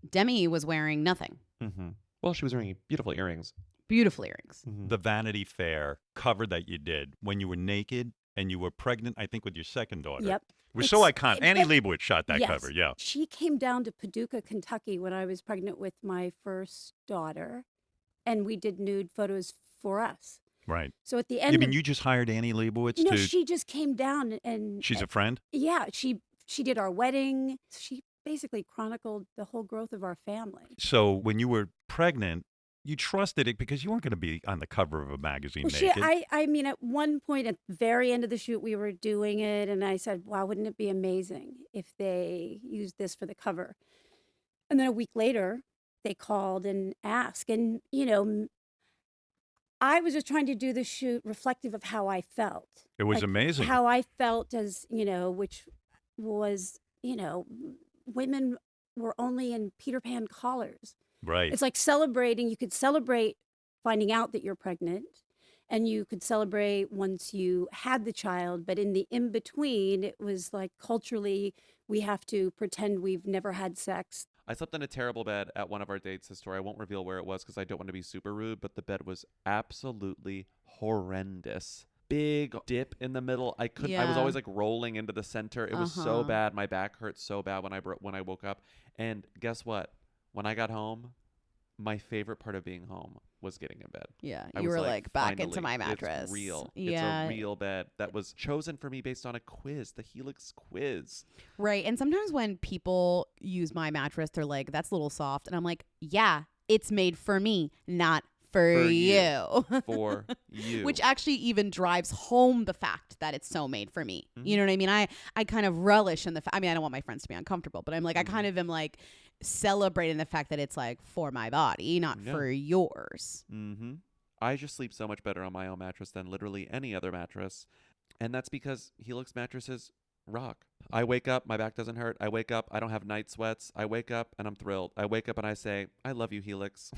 Demi was wearing nothing. Mm-hmm. Well, she was wearing beautiful earrings. Beautiful earrings. Mm-hmm. The Vanity Fair cover that you did when you were naked and you were pregnant, I think, with your second daughter. Yep. It was so It's- iconic. it- Annie it- Leibovitz shot that Yes. cover, yeah. She came down to Paducah, Kentucky when I was pregnant with my first daughter, and we did nude photos for us. Right. So at the end, You mean of- you just hired Annie Leibovitz no, to... she just came down and She's a friend? yeah, she did our wedding. She basically chronicled the whole growth of our family. So when you were pregnant, you trusted it because you weren't going to be on the cover of a magazine Well, naked. I mean, at one point at the very end of the shoot, we were doing it, and I said, "Wow, wouldn't it be amazing if they used this for the cover?" And then a week later, they called and asked, and I was just trying to do the shoot reflective of how I felt. It was Like, amazing. how I felt as which was women were only in Peter Pan collars. Right. It's like celebrating. You could celebrate finding out that you're pregnant, and you could celebrate once you had the child. But in the in between, it was like culturally, we have to pretend we've never had sex. I slept in a terrible bed at one of our dates this story. I won't reveal where it was because I don't want to be super rude, but the bed was absolutely horrendous. Big dip in the middle. I was Yeah. always like rolling into the center. It was so Uh-huh. bad. My back hurt so bad when I woke up. And guess what? When I got home, my favorite part of being home was getting in bed. Yeah. I You was were like back into finally, my mattress. It's real. Yeah. It's a real bed that was chosen for me based on a quiz, the Helix quiz. Right. And sometimes when people use my mattress, they're like, that's a little soft. And I'm like, yeah, it's made for me, not for you. For you. Which actually even drives home the fact that it's so made for me. Mm-hmm. You know what I mean? I kind of relish in the I mean, I don't want my friends to be uncomfortable, but I'm like, Mm-hmm. I kind of am like celebrating the fact that it's like for my body, not Yeah. for yours. Mm-hmm. I just sleep so much better on my own mattress than literally any other mattress. And that's because Helix mattresses rock. I wake up, my back doesn't hurt. I wake up, I don't have night sweats. I wake up and I'm thrilled. I wake up and I say, I love you, Helix.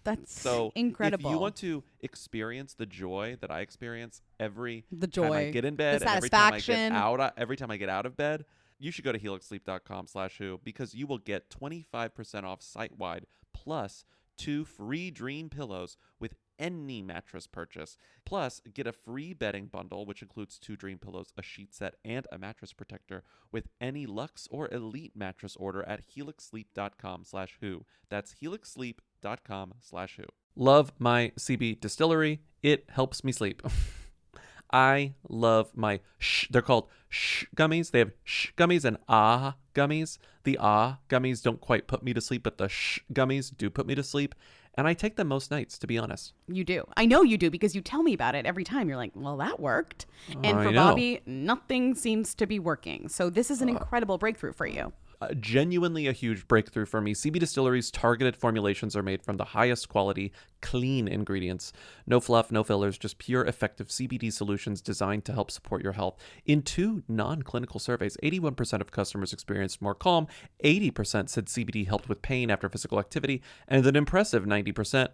That's So incredible. if you want to experience the joy that I experience every The time I joy, get in bed the and every time I satisfaction. every time I get out of bed, you should go to helixsleep.com/who because you will get 25% off site-wide plus 2 free dream pillows with any mattress purchase. Plus, get a free bedding bundle, which includes 2 dream pillows, a sheet set, and a mattress protector with any Luxe or Elite mattress order at helixsleep.com/who. That's helixsleep.com/who. Love my CB distillery. It helps me sleep. I love my they're called gummies. They have gummies and gummies. The gummies don't quite put me to sleep, but the gummies do put me to sleep. And I take them most nights, to be honest. You do. I know you do because you tell me about it every time. You're like, well, that worked. And I for know. Bobby, nothing seems to be working. So this is an incredible breakthrough for you. Genuinely a huge breakthrough for me. CB Distillery's targeted formulations are made from the highest quality, clean ingredients. No fluff, no fillers, just pure, effective CBD solutions designed to help support your health. In 2 non-clinical surveys, 81% of customers experienced more calm, 80% said CBD helped with pain after physical activity, and an impressive 90%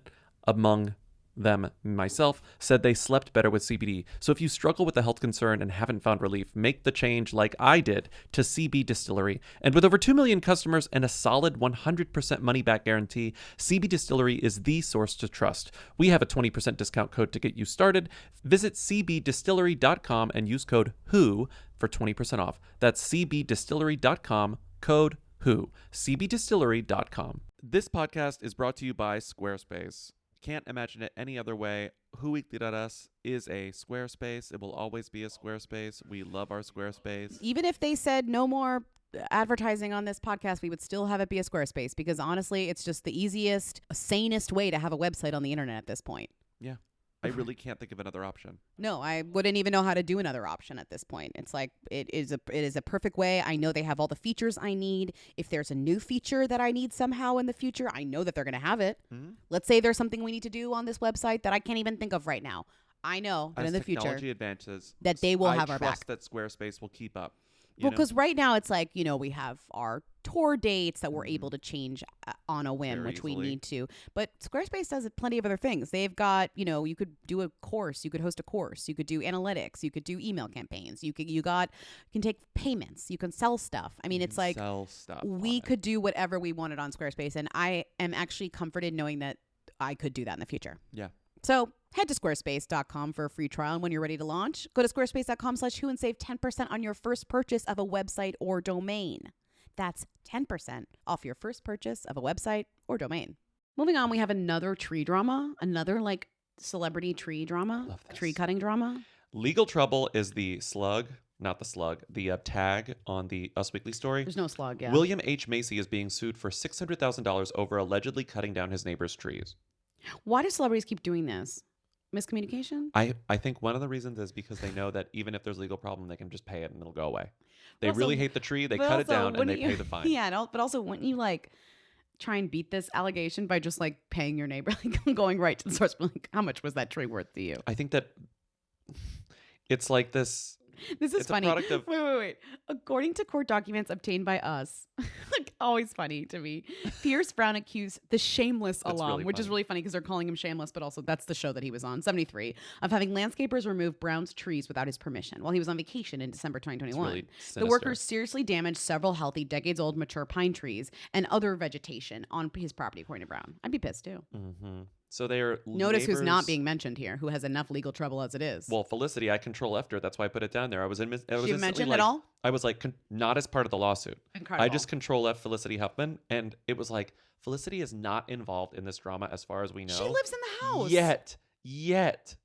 among them, myself, said they slept better with CBD. So if you struggle with a health concern and haven't found relief, make the change like I did to CB Distillery. And with over 2 million customers and a solid 100% money-back guarantee, CB Distillery is the source to trust. We have a 20% discount code to get you started. Visit cbdistillery.com and use code WHO for 20% off. That's cbdistillery.com, code WHO. cbdistillery.com. This podcast is brought to you by Squarespace. Can't imagine it any other way. WhoWeekly.us is a Squarespace. It will always be a Squarespace. We love our Squarespace. Even if they said no more advertising on this podcast, we would still have it be a Squarespace because honestly, it's just the easiest, sanest way to have a website on the internet at this point. Yeah. I really can't think of another option. No, I wouldn't even know how to do another option at this point. It's like it is a perfect way. I know they have all the features I need. If there's a new feature that I need somehow in the future, I know that they're going to have it. Mm-hmm. Let's say there's something we need to do on this website that I can't even think of right now. I know that As in the technology future advances, that they will have I our trust back. that Squarespace will keep up. Well, because right now it's like, we have our tour dates that we're able to change on a whim, Very which we easily. need to. But Squarespace does plenty of other things. They've got, you could do a course, you could host a course, you could do analytics, you could do email campaigns, you can take payments, you can sell stuff. I mean, it's like sell stuff we on it. could do whatever we wanted on Squarespace, and I am actually comforted knowing that I could do that in the future. Yeah. So head to squarespace.com for a free trial. And when you're ready to launch, go to squarespace.com/who and save 10% on your first purchase of a website or domain. That's 10% off your first purchase of a website or domain. Moving on, we have another tree drama, another like celebrity tree drama, Love this. tree cutting drama. Legal Trouble is the slug, not the slug, the tag on the Us Weekly story. There's no slug, yeah. William H. Macy is being sued for $600,000 over allegedly cutting down his neighbor's trees. Why do celebrities keep doing this? Miscommunication? I think one of the reasons is because they know that even if there's a legal problem, they can just pay it and it'll go away. They Also- really hate the tree, they but cut it also, down, and they wouldn't pay you- the fine. Yeah, but also wouldn't you like try and beat this allegation by just like paying your neighbor, like going right to the source, like how much was that tree worth to you? I think that it's like this. This is It's a funny. product of- Wait. According to court documents obtained by us, like always funny to me, Pierce Brown accused the Shameless That's alum, really which is funny. really funny because they're calling him Shameless, but also that's the show that he was on, 73, of having landscapers remove Brown's trees without his permission while he was on vacation in December 2021. really The sinister. workers seriously damaged several healthy, decades-old mature pine trees and other vegetation on his property, according to Brown. I'd be pissed too. Mm-hmm. So they are. Notice who's not neighbors- being mentioned here, who has enough legal trouble as it is. Well, Felicity, I control F her. That's why I put it down there. I was she instantly mentioned like, at all? I was like, not as part of the lawsuit. Incredible. I just control F Felicity Huffman, and it was like Felicity is not involved in this drama as far as we know. She lives in the house. Yet.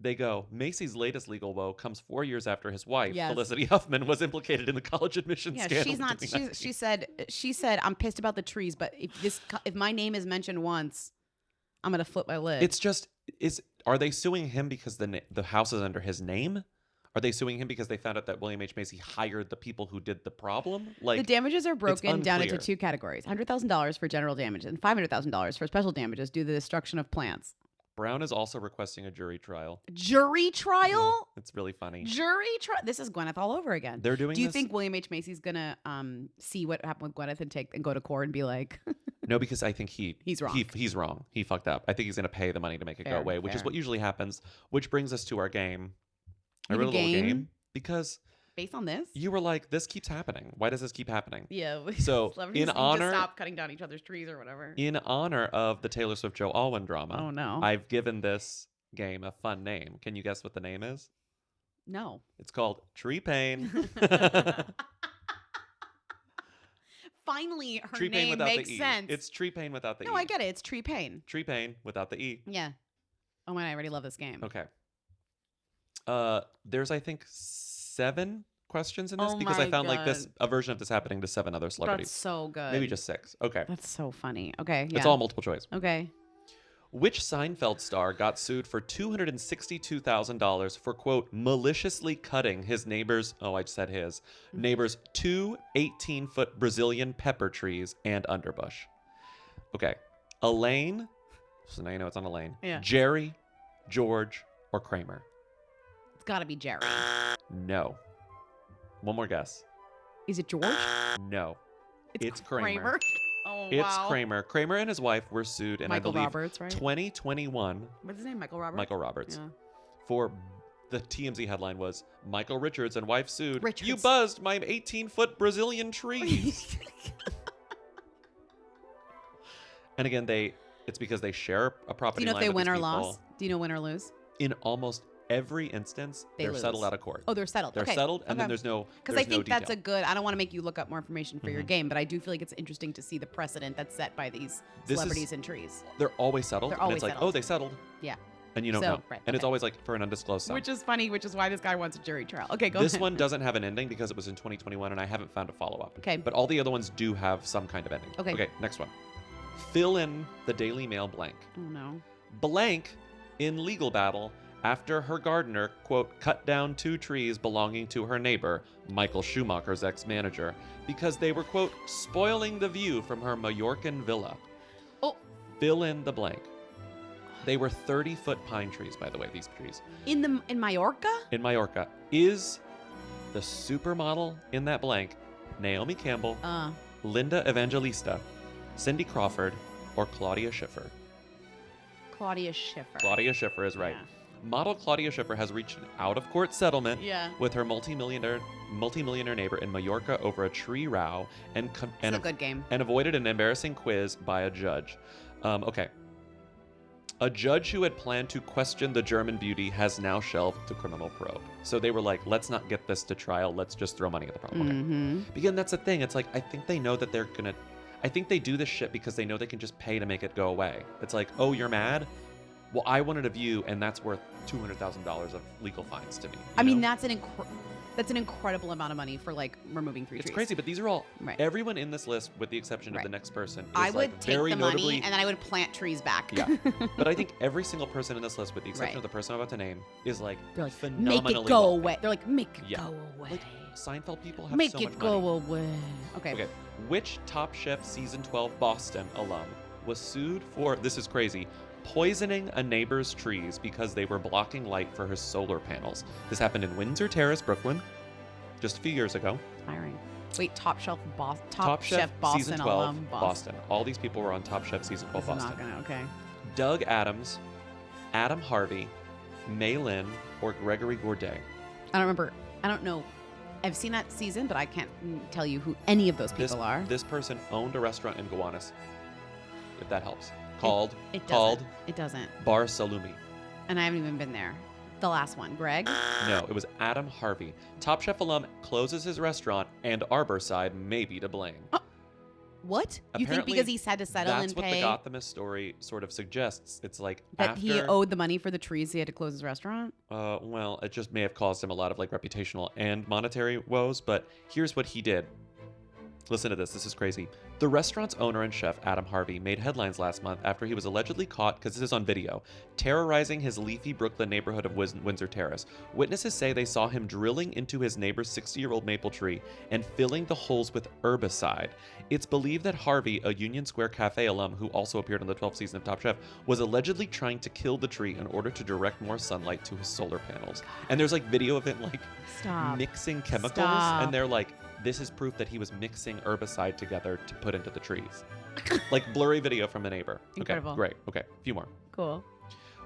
They go, Macy's latest legal woe comes 4 years after his wife, Yes. Felicity Huffman, was implicated in the college admissions Yeah, scandal. she's in not. 2019. She said, I'm pissed about the trees, but if my name is mentioned once, I'm gonna flip my lid. It's just are they suing him because the house is under his name? Are they suing him because they found out that William H. Macy hired the people who did the problem? Like the damages are broken down into unclear. 2 categories: $100,000 for general damages and $500,000 for special damages due to the destruction of plants. Brown is also requesting a jury trial. Jury trial. It's really funny. Jury trial. This is Gwyneth all over again. They're doing Do you this- think William H. Macy's gonna see what happened with Gwyneth and go to court and be like, No, because I think He's wrong. He's wrong. He fucked up. I think he's going to pay the money to make it go Fair, away, which is fair. what usually happens. Which brings us to our game. I You wrote have a a little game? game because based on this? you were like, "This keeps happening. Why does this keep happening?" Yeah. So, celebrities in need to honor- stop cutting down each other's trees or whatever. In honor of the Taylor Swift Joe Alwyn drama, Oh, no. I've given this game a fun name. Can you guess what the name is? No. It's called Tree Pain. Finally, her Tree Pain name without makes the E. sense. It's Tree Pain without the E. No, I get it. It's Tree Pain. Tree Pain without the E. Yeah. Oh man, I already love this game. Okay. There's I think 7 questions in this Oh because I my found like this God. a version of this happening to 7 other celebrities. That's so good. Maybe just 6. Okay. That's so funny. Okay. Yeah. It's all multiple choice. Okay. Which Seinfeld star got sued for $262,000 for, quote, maliciously cutting his neighbor's, neighbor's two 18-foot Brazilian pepper trees and underbush? Okay. Elaine, so now you know it's on Elaine. Yeah. Jerry, George, or Kramer? It's got to be Jerry. No. One more guess. Is it George? No. It's Kramer. Oh, It's wow. Kramer. Kramer and his wife were sued in, Michael I believe, Roberts, right? 2021. What's his name? Michael Roberts? Michael Roberts. Yeah. For the TMZ headline was, Michael Richards and wife sued. Richards. You buzzed my 18-foot Brazilian trees. And again, it's because they share a Do property you know if line they with win these or people. lost? Do you know win or lose? In almost every instance, They they're lose. settled out of court. Oh, they're settled. They're Okay. settled, and then Okay. there's no Because I think no that's a detail. good. I don't want to make you look up more information for your Mhm. game, but I do feel like it's interesting to see the precedent that's set by these This is- celebrities and trees. They're always settled. They're and always it's like, settled. oh, they settled. Yeah. And you don't So, know. right, And it's okay. always like for an undisclosed sum. Which is funny, which is why this guy wants a jury trial. Okay, go This ahead. one doesn't have an ending because it was in 2021 and I haven't found a follow-up. Okay. But all the other ones do have some kind of ending. Okay. Okay, next one. Fill in the Daily Mail blank. Oh no. Blank in legal battle after her gardener, quote, cut down 2 trees belonging to her neighbor, Michael Schumacher's ex-manager, because they were, quote, spoiling the view from her Mallorcan villa. Oh. Fill in the blank. They were 30-foot pine trees, by the way, these trees. In Mallorca? In Mallorca. Is the supermodel in that blank Naomi Campbell, Linda Evangelista, Cindy Crawford, or Claudia Schiffer? Claudia Schiffer. Claudia Schiffer is right. Yeah. Model Claudia Schiffer has reached an out-of-court settlement Yeah. with her multimillionaire neighbor in Mallorca over a tree row and It's a good game. and avoided an embarrassing quiz by a judge. Okay. A judge who had planned to question the German beauty has now shelved the criminal probe. So they were like, let's not get this to trial. Let's just throw money at the problem. Okay. Mm-hmm. Because that's the thing. It's like, I think they know that they're going to... I think they do this shit because they know they can just pay to make it go away. It's like, oh, you're mad? Well, I wanted a view, and that's worth $200,000 of legal fines to me. I mean, know? that's an incredible amount of money for like removing 3 It's trees. crazy, but these are all... Right. Everyone in this list, with the exception of Right. the next person, is I would like take very the notably... money and then I would plant trees back. Yeah. But I think every single person in this list, with the exception Right. of the person I'm about to name, is like, They're like, phenomenally make it go wealthy. away. They're like, make it Yeah. go away. Like, Seinfeld people have Make so it much go money. away. Okay. Okay. Which Top Chef Season 12 Boston alum was sued for, this is crazy, poisoning a neighbor's trees because they were blocking light for his solar panels? This happened in Windsor Terrace, Brooklyn, just a few years ago. Hiring. Wait, Top Chef Top Chef Boston Season 12 alum. Boston. All these people were on Top Chef Season 12 This is Boston. not gonna, okay. Doug Adams, Adam Harvey, May Lynn, or Gregory Gourdet. I don't remember. I don't know. I've seen that season, but I can't tell you who any of those people are. This person owned a restaurant in Gowanus, if that helps. Called It doesn't. Bar Salumi. And I haven't even been there. The last one, Greg. No, it was Adam Harvey. Top Chef alum closes his restaurant, and Arborside may be to blame. What? You think Apparently, because he's had to settle that's and what pay the Gothamist story sort of suggests. It's like that after, he owed the money for the trees, he had to close his restaurant? well, it just may have caused him a lot of like reputational and monetary woes. But here's what he did. Listen to this. This is crazy. The restaurant's owner and chef, Adam Harvey, made headlines last month after he was allegedly caught, because this is on video, terrorizing his leafy Brooklyn neighborhood of Windsor Terrace. Witnesses say they saw him drilling into his neighbor's 60-year-old maple tree and filling the holes with herbicide. It's believed that Harvey, a Union Square Cafe alum who also appeared on the 12th season of Top Chef, was allegedly trying to kill the tree in order to direct more sunlight to his solar panels. And there's like video of him like Stop. mixing chemicals, Stop. and they're like, this is proof that he was mixing herbicide together to put into the trees. Like blurry video from a neighbor. Incredible. Okay, great. Okay, a few more. Cool.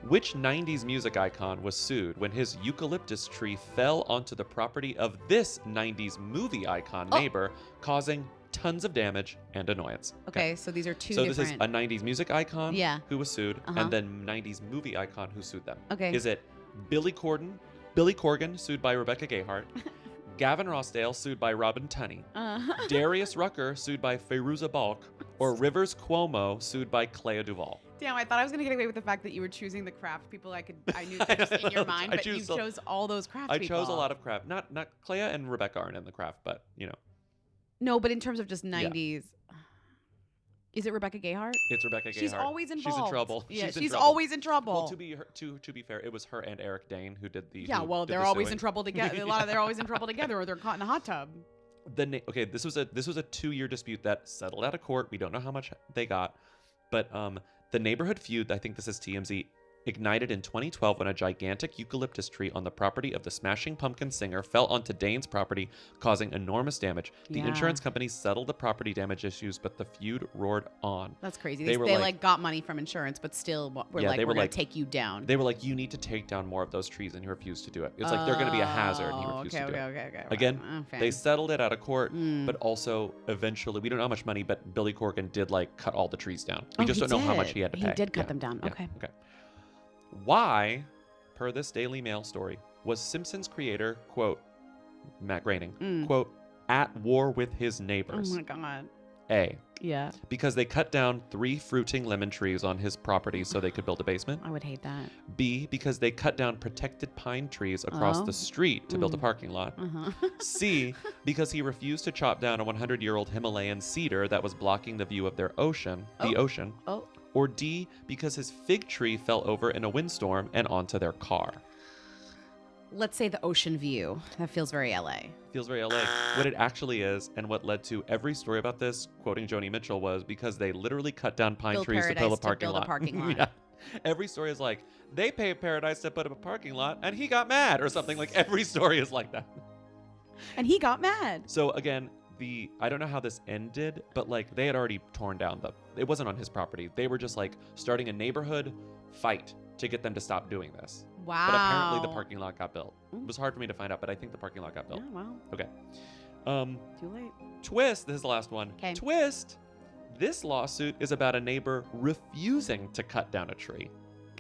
Which 90s music icon was sued when his eucalyptus tree fell onto the property of this 90s movie icon neighbor, causing tons of damage and annoyance? Okay, so these are two So different. this is a 90s music icon Yeah. who was sued, Uh-huh. and then 90s movie icon who sued them. Okay. Is it Billy Corgan sued by Rebecca Gayheart, Gavin Rossdale sued by Robin Tunney, Darius Rucker sued by Fairuza Balk, or Rivers Cuomo sued by Clea Duvall? Damn, I thought I was gonna get away with the fact that you were choosing the craft people I knew that was in your mind, but you chose all those craft I people. chose a lot of craft. Not Clea and Rebecca aren't in the craft, but you know. No, but in terms of just 90s. Is it Rebecca Gayheart? It's Rebecca Gayheart. She's always involved. She's in trouble. Yeah, she's trouble. always in trouble. Well, to be fair, it was her and Eric Dane who did the. Yeah, who well, did they're the always suing. in trouble together. They're always in trouble together, or they're caught in a hot tub. Okay, this was a 2-year dispute that settled out of court. We don't know how much they got, but the neighborhood feud, I think this is TMZ, ignited in 2012 when a gigantic eucalyptus tree on the property of the Smashing Pumpkin singer fell onto Dane's property, causing enormous damage. The Yeah. insurance company settled the property damage issues, but the feud roared on. That's crazy. They They, were they like- like got money from insurance, but still we're Yeah, like, they we're were going like- to take you down. They were like, you need to take down more of those trees, and he refused to do it. It's like they're going to be a hazard, and he refused to do it. Okay. Again, Okay. they settled it out of court, Mm. but also eventually, we don't know how much money, but Billy Corgan did like cut all the trees down. We Oh, just he don't know how much did. he had to He pay. did cut Yeah, them down. yeah, Okay. Why, per this Daily Mail story, was Simpsons creator, quote, Matt Groening, quote, at war with his Oh neighbors? my God. A, Yeah. because they cut down 3 fruiting lemon trees on his property so they could build a basement. I would hate that. B, because they cut down protected pine trees across Oh. the street to build a parking lot. Uh-huh. C, because he refused to chop down a 100-year-old Himalayan cedar that was blocking the view of their ocean, the ocean. Oh. Or D, because his fig tree fell over in a windstorm and onto their car. Let's say the ocean view. That feels very LA. Feels very LA. What it actually is, and what led to every story about this, quoting Joni Mitchell, was because they literally cut down pine Build trees to Paradise build a to parking build a lot. parking lot. Yeah. Every story is like, they paid Paradise to put up a parking lot, and he got mad, or something. Like, every story is like that. And he got mad. So again, I don't know how this ended, but like they had already torn down it wasn't on his property. They were just like starting a neighborhood fight to get them to stop doing this. Wow. But apparently the parking lot got built. It was hard for me to find out, but I think the parking lot got built. Oh, wow. Okay. Too late. Twist, this is the last one. 'Kay. Twist, this lawsuit is about a neighbor refusing to cut down a tree.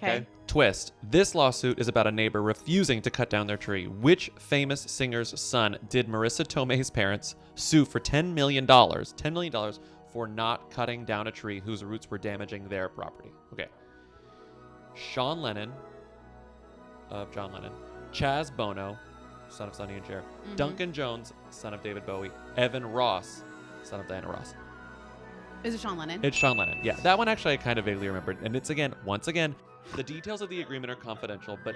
Okay. Twist, this lawsuit is about a neighbor refusing to cut down their tree. Which famous singer's son did Marissa Tomei's parents sue for $10 million? $10 million for not cutting down a tree whose roots were damaging their property. Okay. Sean Lennon, of John Lennon. Chaz Bono, son of Sonny and Cher. Duncan Jones, son of David Bowie. Evan Ross, son of Diana Ross. Is it Sean Lennon? It's Sean Lennon. Yeah, that one actually I kind of vaguely remembered. And it's once again, the details of the agreement are confidential, but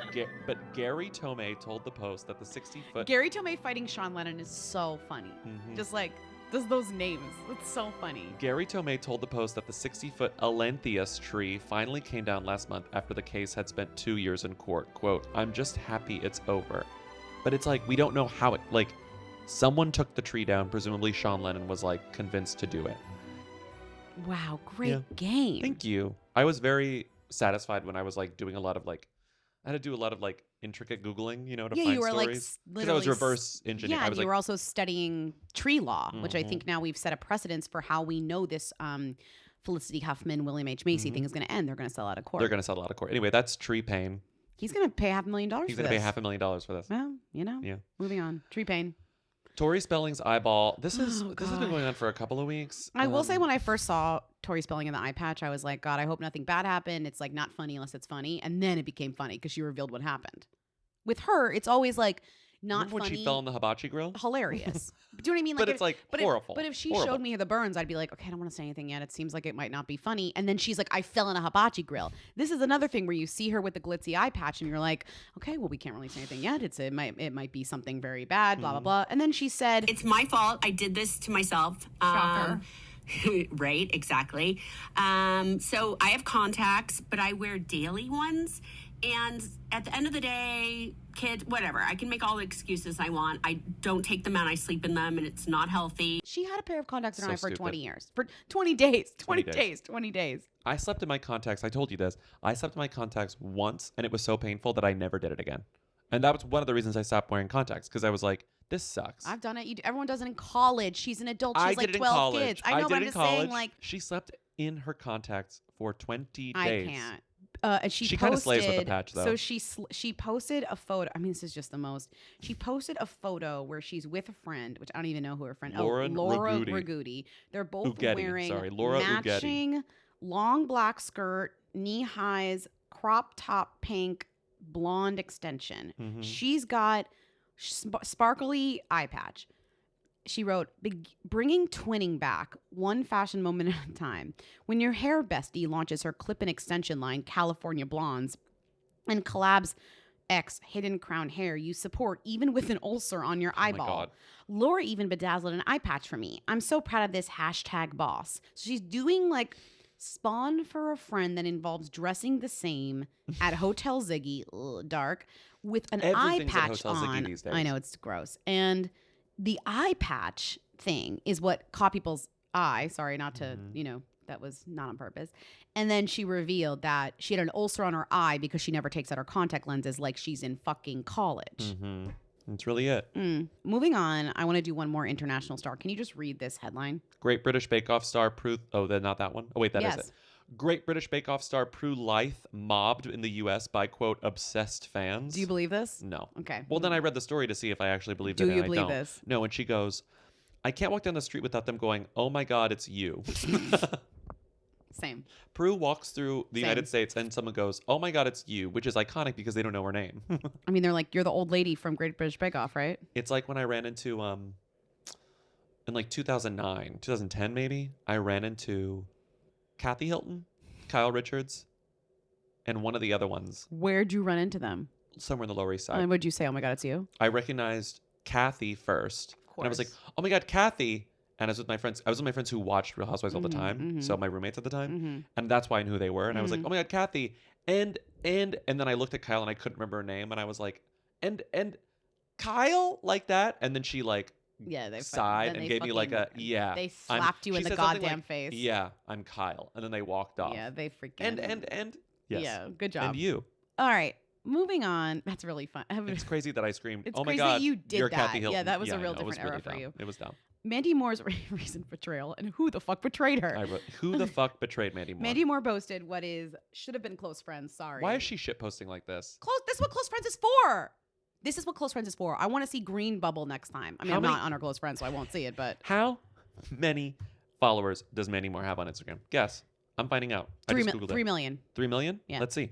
Gary Tomei told the Post that the 60-foot... Gary Tomei fighting Sean Lennon is so funny. Just like, just those names. It's so funny. Gary Tomei told the Post that the 60-foot Alantheus tree finally came down last month after the case had spent 2 years in court. Quote, I'm just happy it's over. But it's like, we don't know how it... Like, someone took the tree down. Presumably Sean Lennon was, like, convinced to do it. Wow, great game. Thank you. I was very satisfied when I was like doing a lot of like, I had to do a lot of like intricate Googling, to find you were stories. like Because I was literally reverse engineering. Yeah, I was you like, were also studying tree law, which I Mhm. think now we've set a precedence for how we know this Felicity Huffman, William H. Macy thing is going to end. They're going to sell out of court. they're going to settle out of court. Anyway, that's Tree Pain. He's going to pay $500,000 He's for going to this. pay $500,000 for this. Well, Yeah. moving on. Tree Pain. Tori Spelling's eyeball. This has Oh, been God. going on for a couple of weeks. I will say when I first saw Tori Spelling in the eye patch, I was like, God, I hope nothing bad happened. It's like not funny unless it's funny. And then it became funny because she revealed what happened. With her, it's always like not Remember when funny. she fell in the hibachi grill? Hilarious. Do you know what I mean? But if- it's like but horrible. But if she Horrible. showed me the burns, I'd be like, okay, I don't want to say anything yet. It seems like it might not be funny. And then she's like, I fell in a hibachi grill. This is another thing where you see her with the glitzy eye patch and you're like, okay, well, we can't really say anything yet. It might be something very bad, blah, blah, blah. And then she said, It's my fault. I did this to myself. Shocker. Right, exactly. So I have contacts, but I wear daily ones. And at the end of the day, kids, whatever, I can make all the excuses I want. I don't take them out. I sleep in them, and it's not healthy. she had a pair of contacts in her So eye for stupid. 20 years. For 20 days. 20 days. days. 20 days. I slept in my contacts. I told you this. I slept in my contacts once, and it was so painful that I never did it again. And that was one of the reasons I stopped wearing contacts, because I was like, this sucks. I've done it. Everyone does it in college. She's an adult. She has I like did it 12 in college. kids. I know, did but I'm it in just college. saying, like, She slept in her contacts for 20 I days. can't. And she She posted, kinda slays with the patch, though. So she posted a photo. I mean, this is just the most. She posted a photo where she's with a friend, which I don't even know who her friend. Laura Laura Raguti. Raguti. They're both Uggetti, wearing sorry, Laura Uggetti. matching long black skirt, knee highs, crop top, pink, blonde extension. Mhm. She's got sparkly eye patch. she wrote, bringing twinning back, one fashion moment at a time. When your hair bestie launches her clip-in extension line, California Blondes, and collabs X hidden crown hair, you support even with an ulcer on your eyeball. God. Laura even bedazzled an eye patch for me. I'm so proud of this #boss. So she's doing like spawn for a friend that involves dressing the same at Hotel Ziggy, dark, with an eye Everything's at patch Hotel Ziggy on. these days. I know, it's gross. And the eye patch thing is what caught people's eye. Sorry, not to, that was not on purpose. And then she revealed that she had an ulcer on her eye because she never takes out her contact lenses like she's in fucking college. That's really it. Moving on, I want to do one more international star. Can you just read this headline? Great British Bake Off star Prue. Oh, then not that one. Oh, wait, that is Yes. it. Great British Bake Off star Prue Leith mobbed in the U.S. by, quote, obsessed fans. Do you believe this? No. Okay. Well, then I read the story to see if I actually believed it. Do and you I believe don't. this? No, and she goes, I can't walk down the street without them going, oh my God, it's you. Same. Prue walks through the Same. United States and someone goes, oh my God, it's you, which is iconic because they don't know her name. I mean, they're like, you're the old lady from Great British Bake Off, right? It's like when I ran into, in like 2009, 2010 maybe, I ran into Kathy Hilton, Kyle Richards, and one of the other ones Where'd you run into them? somewhere in the Lower East Side. And would you say, oh my God, it's you? I recognized Kathy first. Of And I was like, course. oh my God, Kathy. And I was with my friends. I was with my friends who watched Real Housewives all the Mhm, time. mhm. So my roommates at the time. Mhm. And that's why I knew who they were. And I was like, Mhm. oh my God, Kathy. And then I looked at Kyle and I couldn't remember her name. And I was like, and Kyle? Like that? And then she like Yeah, they sighed then and they gave me like a, fucking- yeah. They I'm- slapped you she in the said something goddamn like, face. Yeah, I'm Kyle. And then they walked off. Yeah, they freaking. And yes. Yeah, good job. And you. All right, moving on. That's really fun. It's crazy that I screamed, It's oh my crazy God, that you did you're that. Kathy Yeah, Hilton. that was a I real know, it was different era really for dumb. you. It was dumb. Mandy Moore's recent betrayal, and who the fuck betrayed her? I wrote, who the fuck betrayed Mandy Moore? Mandy Moore boasted what should have been close friends. Sorry. Why is she shitposting like this? This is what close friends is for. This is what close friends is for. I want to see Green Bubble next time. I mean, How I'm many- not on her close friends, so I won't see it. But How many followers does Mandy Moore have on Instagram? Guess. I'm finding out. I just Googled 3 it. million. 3 million? Yeah. Let's see.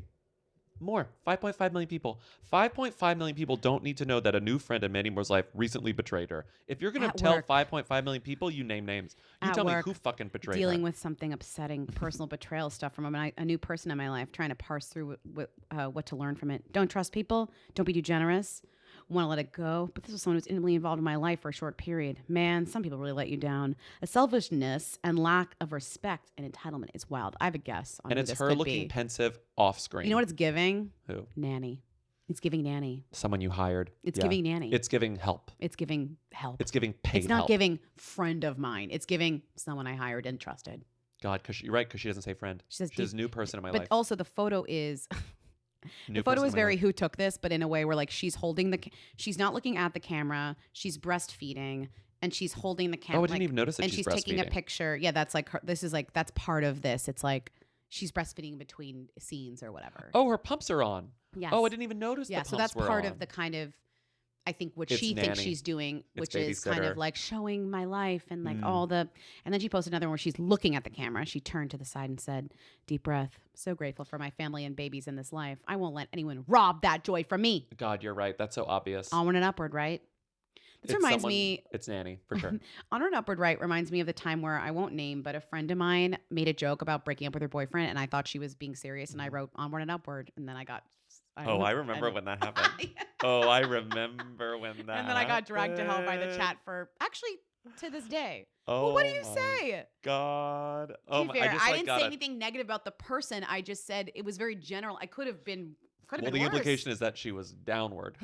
More. 5.5 million people. 5.5 million people don't need to know that a new friend in Mandy Moore's life recently betrayed her. If you're going At to tell work. 5.5 million people, you name names. You At tell work, me who fucking betrayed Dealing her. with something upsetting, personal betrayal stuff from a new person in my life, trying to parse through what to learn from it. Don't trust people. Don't be too generous. Want to let it go. But this was someone who's intimately involved in my life for a short period. Man, some people really let you down. A selfishness and lack of respect and entitlement is wild. I have a guess on And who it's this her could looking be. pensive off screen. You know what it's giving? Who? Nanny. It's giving nanny. Someone you hired. It's Yeah. giving nanny. It's giving help. It's giving help. It's giving paid It's not help. giving friend of mine. It's giving someone I hired and trusted. God, you're right, because she doesn't say friend. She says She's new person in my but life. also the photo is New the photo person is in my very life. who took this, but in a way where like she's holding she's not looking at the camera, she's breastfeeding and she's holding the camera. Oh, I didn't even notice that and she's taking a breastfeeding. picture. Yeah, that's like this is like that's part of this. It's like she's breastfeeding between scenes or whatever. Oh, her pumps are on. Yes. Oh, I didn't even notice Yeah, the so pumps that's were part on. of the kind of I think what It's she thinks nanny. she's doing, It's which is kind babysitter. of like showing my life and like Mm. all the. And then she posted another one where she's looking at the camera. She turned to the side and said, "Deep breath. So grateful for my family and babies in this life. I won't let anyone rob that joy from me." God, you're right. That's so obvious. Onward and upward, right? This It's reminds someone- me. It's Nanny, for sure. Onward and upward, right? Reminds me of the time where I won't name, but a friend of mine made a joke about breaking up with her boyfriend, and I thought she was being serious, and I wrote onward and upward, and then I got. I remember when that happened. Oh, I remember when that And then I got dragged to hell by the chat for actually to this day. Oh, Well, what do you my say? God. Oh, To my, be fair, I just I like didn't got say it. anything negative about the person. I just said it was very general. I could have been. Well, been the worse. implication is that she was downward.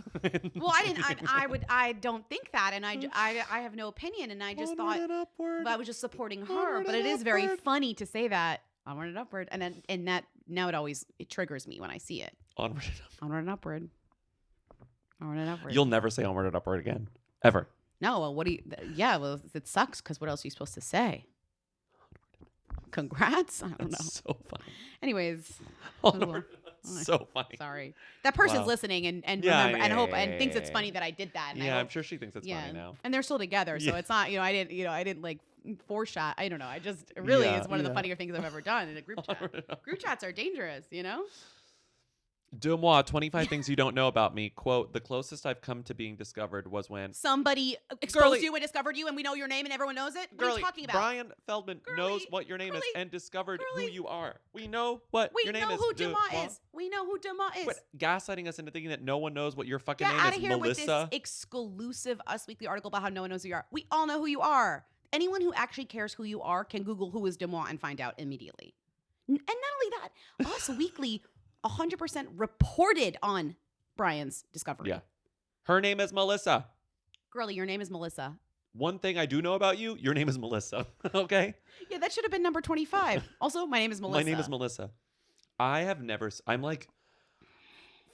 Well, I didn't. I don't think that, and I have no opinion, and I just thought. But I was just supporting her. Onward But and it is very upward. funny to say that onward and upward, and that now it triggers me when I see it. Onward and upward. Onward and upward. Onward and upward. You'll never say onward and upward again. Ever. No, well, what do you? Yeah, well, it sucks because what else are you supposed to say? Congrats. I don't know. That's so funny. Anyways, Onward. Oh, So funny. sorry. That person's Wow. listening and Yeah, remember and yeah, hope yeah, and yeah, thinks yeah, it's yeah. funny that I did that. And I Yeah, I'm hope- sure she thinks it's funny now. And they're still together, so Yeah. it's not. I didn't like foreshadow. I don't know. I just it really Yeah, is one of the yeah. funnier things I've ever done in a group chat. Onward and upward. Group chats are dangerous, you know. Deux mois, 25 things you don't know about me. Quote, the closest I've come to being discovered was when Somebody exposed Girly. you and discovered you, and we know your name and everyone knows it. What are Girly, you talking about? Brian Feldman knows Girly, what your name is Girly, and discovered who Girly. you are. We know what We your name know is. who Deux Dumas mois. is. We know who Dumas is. Quit gaslighting us into thinking that no one knows what your fucking Get name out is, of here with Melissa. this exclusive Us Weekly article about how no one knows who you are. We all know who you are. Anyone who actually cares who you are can Google who is Dumas and find out immediately. And not only that, Us Weekly 100% reported on Brian's discovery. Yeah. Her name is Melissa. Girlie, your name is Melissa. One thing I do know about you, your name is Melissa. Okay? Yeah, that should have been number 25. Also, my name is Melissa. My name is Melissa. I have never, I'm like,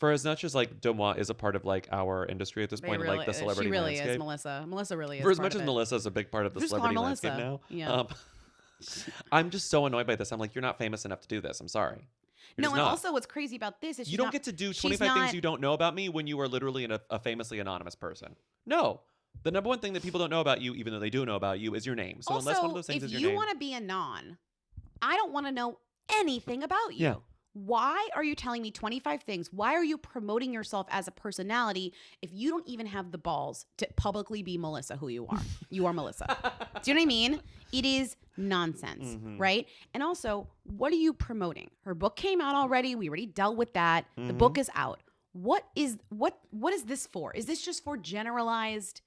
for as much as like Dumas is a part of like our industry at this point, Really, like the celebrity she really landscape. is Melissa. Melissa really is. For as part much of as it. Melissa is a big part of the Just call her celebrity landscape now, Melissa. Yeah. I'm just so annoyed by this. I'm like, you're not famous enough to do this. I'm sorry. You're No, just and not. also what's crazy about this is You don't get to do 25 things you don't know about me when you are literally a famously anonymous person. No. The number one thing that people don't know about you, even though they do know about you, is your name. So also, unless one of those things if is your you name. want to be a non, I don't want to know anything about you. Yeah. Why are you telling me 25 things? Why are you promoting yourself as a personality if you don't even have the balls to publicly be Melissa who you are? You are Melissa. Do you know what I mean? It is nonsense, right? And also, what are you promoting? Her book came out already. We already dealt with that. The book is out. What is this for? Is this just for generalized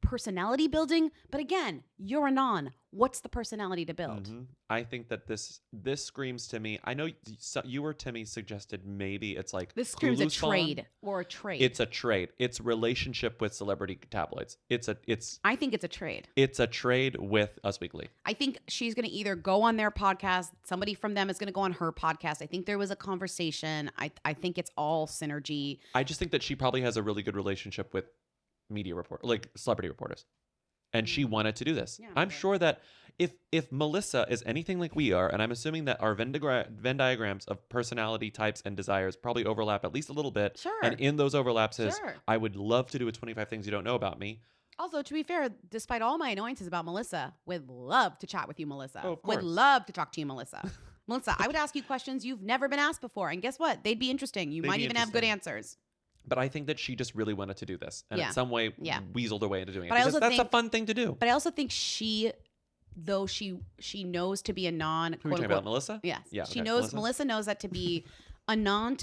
personality building? But again, you're a non. What's the personality to build? I think that this screams to me. I know you or Timmy suggested maybe it's like This screams a Hulu spawn. trade or a trade. It's a trade. It's relationship with celebrity tabloids. I think it's a trade. It's a trade with Us Weekly. I think she's going to either go on their podcast, somebody from them is going to go on her podcast. I think there was a conversation. I think it's all synergy. I just think that she probably has a really good relationship with like celebrity reporters. And she wanted to do this. Yeah, I'm okay. sure that if Melissa is anything like we are, and I'm assuming that our Venn diagrams of personality types and desires probably overlap at least a little bit. Sure. And in those overlaps is, Sure. I would love to do a 25 things you don't know about me. Also, to be fair, despite all my annoyances about Melissa, would love to chat with you, Melissa. Oh, of would course. love to talk to you, Melissa. Melissa, I would ask you questions you've never been asked before. And guess what? They'd be interesting. You They'd might be even have good interesting. answers. But I think that she just really wanted to do this. And Yeah. in some way Yeah. weaseled her way into doing But it. I Because also that's a think- fun thing to do. But I also think though she knows to be a non, Who are you quote talking unquote, about, Melissa? yes, Yeah. she okay, knows. Melissa knows that to be a non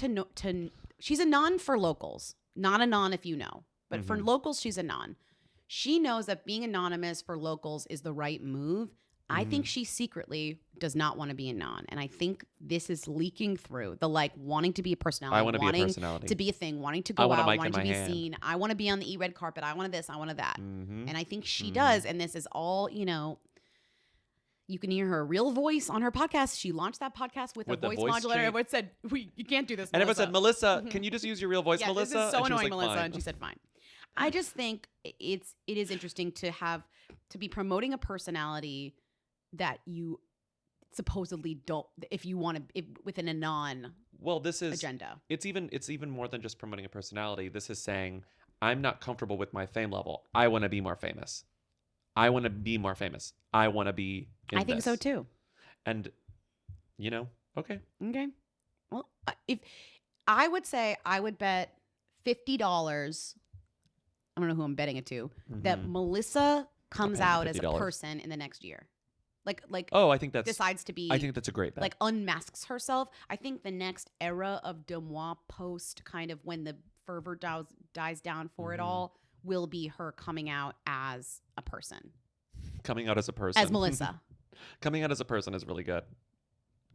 she's a non for locals, not a non if you know. But for locals, she's a non. She knows that being anonymous for locals is the right move. I think she secretly does not want to be a non. And I think this is leaking through the like wanting to be a personality. I wanna be a wanting personality. to be a thing, wanting to I go want a out, mic wanting in to my be hand. seen. I want to be on the e-red carpet. I want this, I want that. Mm-hmm. And I think she does. And this is all, you can hear her real voice on her podcast. She launched that podcast with a With the voice voice modulator. change. Everyone said, you can't do this, And everyone Melissa. said, Melissa, can you just use your real voice, Yeah, Melissa? this is so And she was annoying, like, Melissa. "Fine." And she said, fine. I just think it is interesting to be promoting a personality that you supposedly don't, if you want to, within a non Well, this is agenda. It's even more than just promoting a personality. This is saying I'm not comfortable with my fame level. I want to be more famous. I want to be more famous. I want to be. I think so too. And okay. Okay. Well, if I would say, I would bet $50. I don't know who I'm betting it to. That Melissa comes paying out as a $50. person in the next year. Like Oh, I think that's. decides to be. I think that's a great bet. like unmasks herself. I think the next era of Demois post, kind of when the fervor dies down for it all, will be her coming out as a person, coming out as a person. as Melissa. Coming out as a person is really good.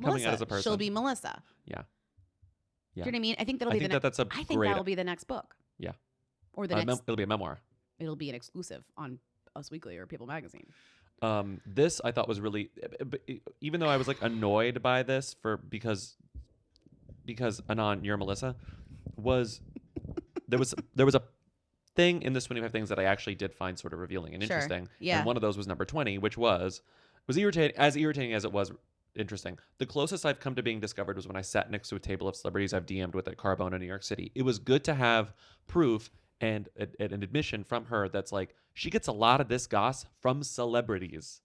Coming out as a person. She'll be Melissa. Yeah. Do you know what I mean? I think that'll I be think the that's a I think great. that'll be the next book. Yeah. Or the next. It'll be a memoir. It'll be an exclusive on Us Weekly or People Magazine. This I thought was really, even though I was like annoyed by this because Anon, you're Melissa, there was a thing in this 25 things that I actually did find sort of revealing and Sure. interesting. Yeah. And one of those was number 20, which was irritating as it was interesting. The closest I've come to being discovered was when I sat next to a table of celebrities I've DM'd with at Carbone in New York City. It was good to have proof and an admission from her that's like, she gets a lot of this goss from celebrities.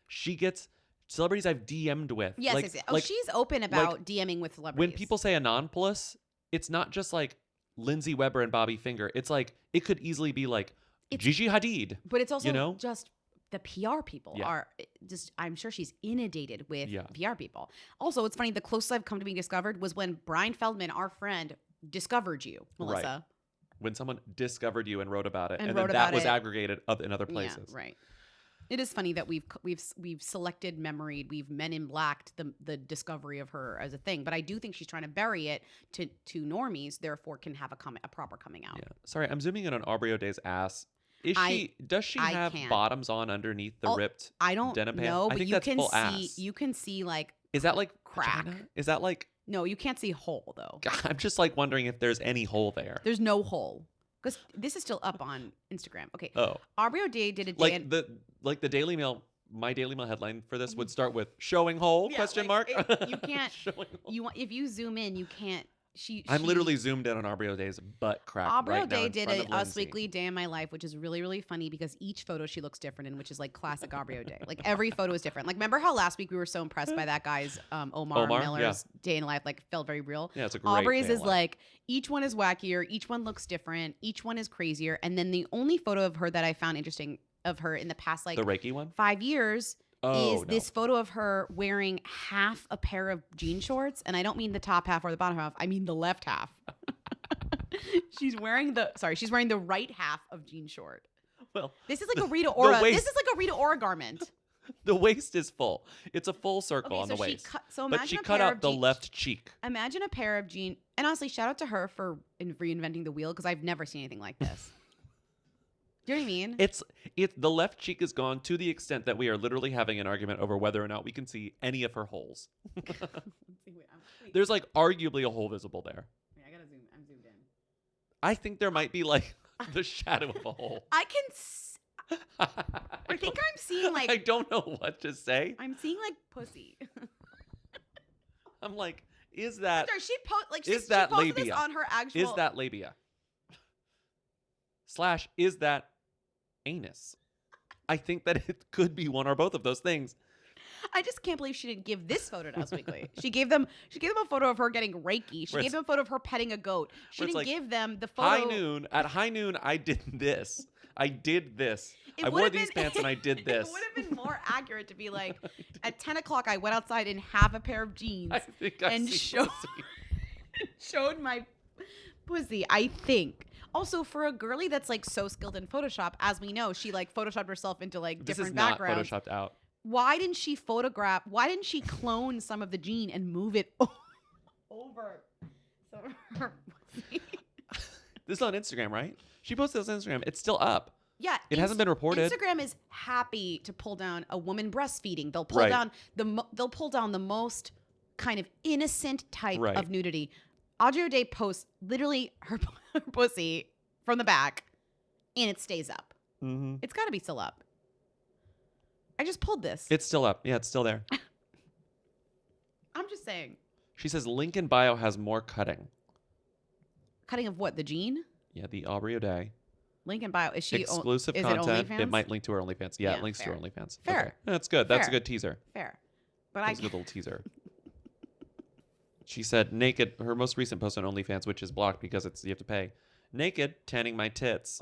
She gets celebrities I've DM'd with. Yes, Like- yes, yes. Oh, like- she's open about DMing with celebrities. when people say Anonpolis, it's not just like Lindsay Weber and Bobby Finger. It's like it could easily be like Gigi Hadid. But it's also you know? just the PR people Yeah. are just, I'm sure she's inundated with Yeah. PR people. Also, it's funny, the closest I've come to being discovered was when Brian Feldman, our friend, discovered you, Melissa. Right. When someone discovered you and wrote about it, And and wrote then that about was it. aggregated in other places. Yeah, right. It is funny that we've selected memoried, we've Men in Blacked the discovery of her as a thing, but I do think she's trying to bury it to normies, therefore can have a proper coming out. Yeah. Sorry, I'm zooming in on Aubrey O'Day's ass. Does she I have can't. bottoms on underneath the ripped I don't denim pants? know, I but think you that's can full see ass. you can see like Is that like crack. vagina? Is that like No, you can't see hole though. I'm just like wondering if there's any hole there. There's no hole. Because this is still up on Instagram. Okay. Oh. Aubrey O'Day did a day Like the Daily Mail, my Daily Mail headline for this would start with showing hole question mark. You can't Showing hole. if you zoom in, you can't I'm literally zoomed in on Aubrey O'Day's butt crack Aubrey right O'Day now in did front a of Us Lindsay. Weekly Day in My Life, which is really, really funny because each photo she looks different in, which is like classic Aubrey O'Day. Like every photo is different. Like remember how last week we were so impressed by that guy's Omar Miller's Day in Life, like felt very real. Yeah, it's a great Aubrey's day in is life. like each one is wackier, each one looks different, each one is crazier. And then the only photo of her that I found interesting of her in the past like the Reiki one? 5 years Oh, is this photo of her wearing half a pair of jean shorts. And I don't mean the top half or the bottom half. I mean the left half. she's wearing the right half of jean short. Well, this is like a Rita Ora. waist- This is like a Rita Ora garment. The waist is full. It's a full circle Okay, on so the she waist. cut- so but imagine she a cut pair out of the jean- left cheek. Imagine a pair of jean. And honestly, shout out to her for reinventing the wheel because I've never seen anything like this. Do you know what I mean? It's the left cheek is gone to the extent that we are literally having an argument over whether or not we can see any of her holes. There's like arguably a hole visible there. Wait, I gotta zoom. I'm zoomed in. I think there might be like the shadow of a hole. I think I'm seeing like I don't know what to say. I'm seeing like pussy. I'm like, is that Sorry, she is that she posted labia? this on her actual. Is that labia? / is that anus? I think that it could be one or both of those things. I just can't believe she didn't give this photo to Us Weekly. She gave them a photo of her getting Reiki. She Where gave them a photo of her petting a goat. She where it's didn't like, give them the photo. At high noon, I did this. I did this. It I would wore have these been- pants and I did this. It would have been more accurate to be like, at 10 o'clock, I went outside in half a pair of jeans I think I and see showed, pussy. showed my pussy, I think. Also, for a girly that's like so skilled in Photoshop, as we know, she like Photoshopped herself into like This different is not backgrounds. photoshopped out. Why didn't she clone some of the jean and move it over some of her pussy? This is on Instagram, right? She posted this on Instagram. It's still up. Yeah, It hasn't been reported. Instagram is happy to pull down a woman breastfeeding. They'll pull Right. down the most kind of innocent type Right. of nudity. Audrey O'Day posts literally her pussy from the back, and it stays up. Mm-hmm. It's got to be still up. I just pulled this. It's still up. Yeah, it's still there. I'm just saying. She says link in bio has more cutting. Cutting of what? The jean? Yeah, the Aubrey O'Day. Link in bio. Is she Exclusive is content. It It OnlyFans? might link to her OnlyFans. Yeah, Yeah, it links fair. to her OnlyFans. Fair. Okay. That's good. That's a Fair. good teaser. Fair. But That's I a good little teaser. She said naked, her most recent post on OnlyFans, which is blocked because you have to pay. Naked, tanning my tits.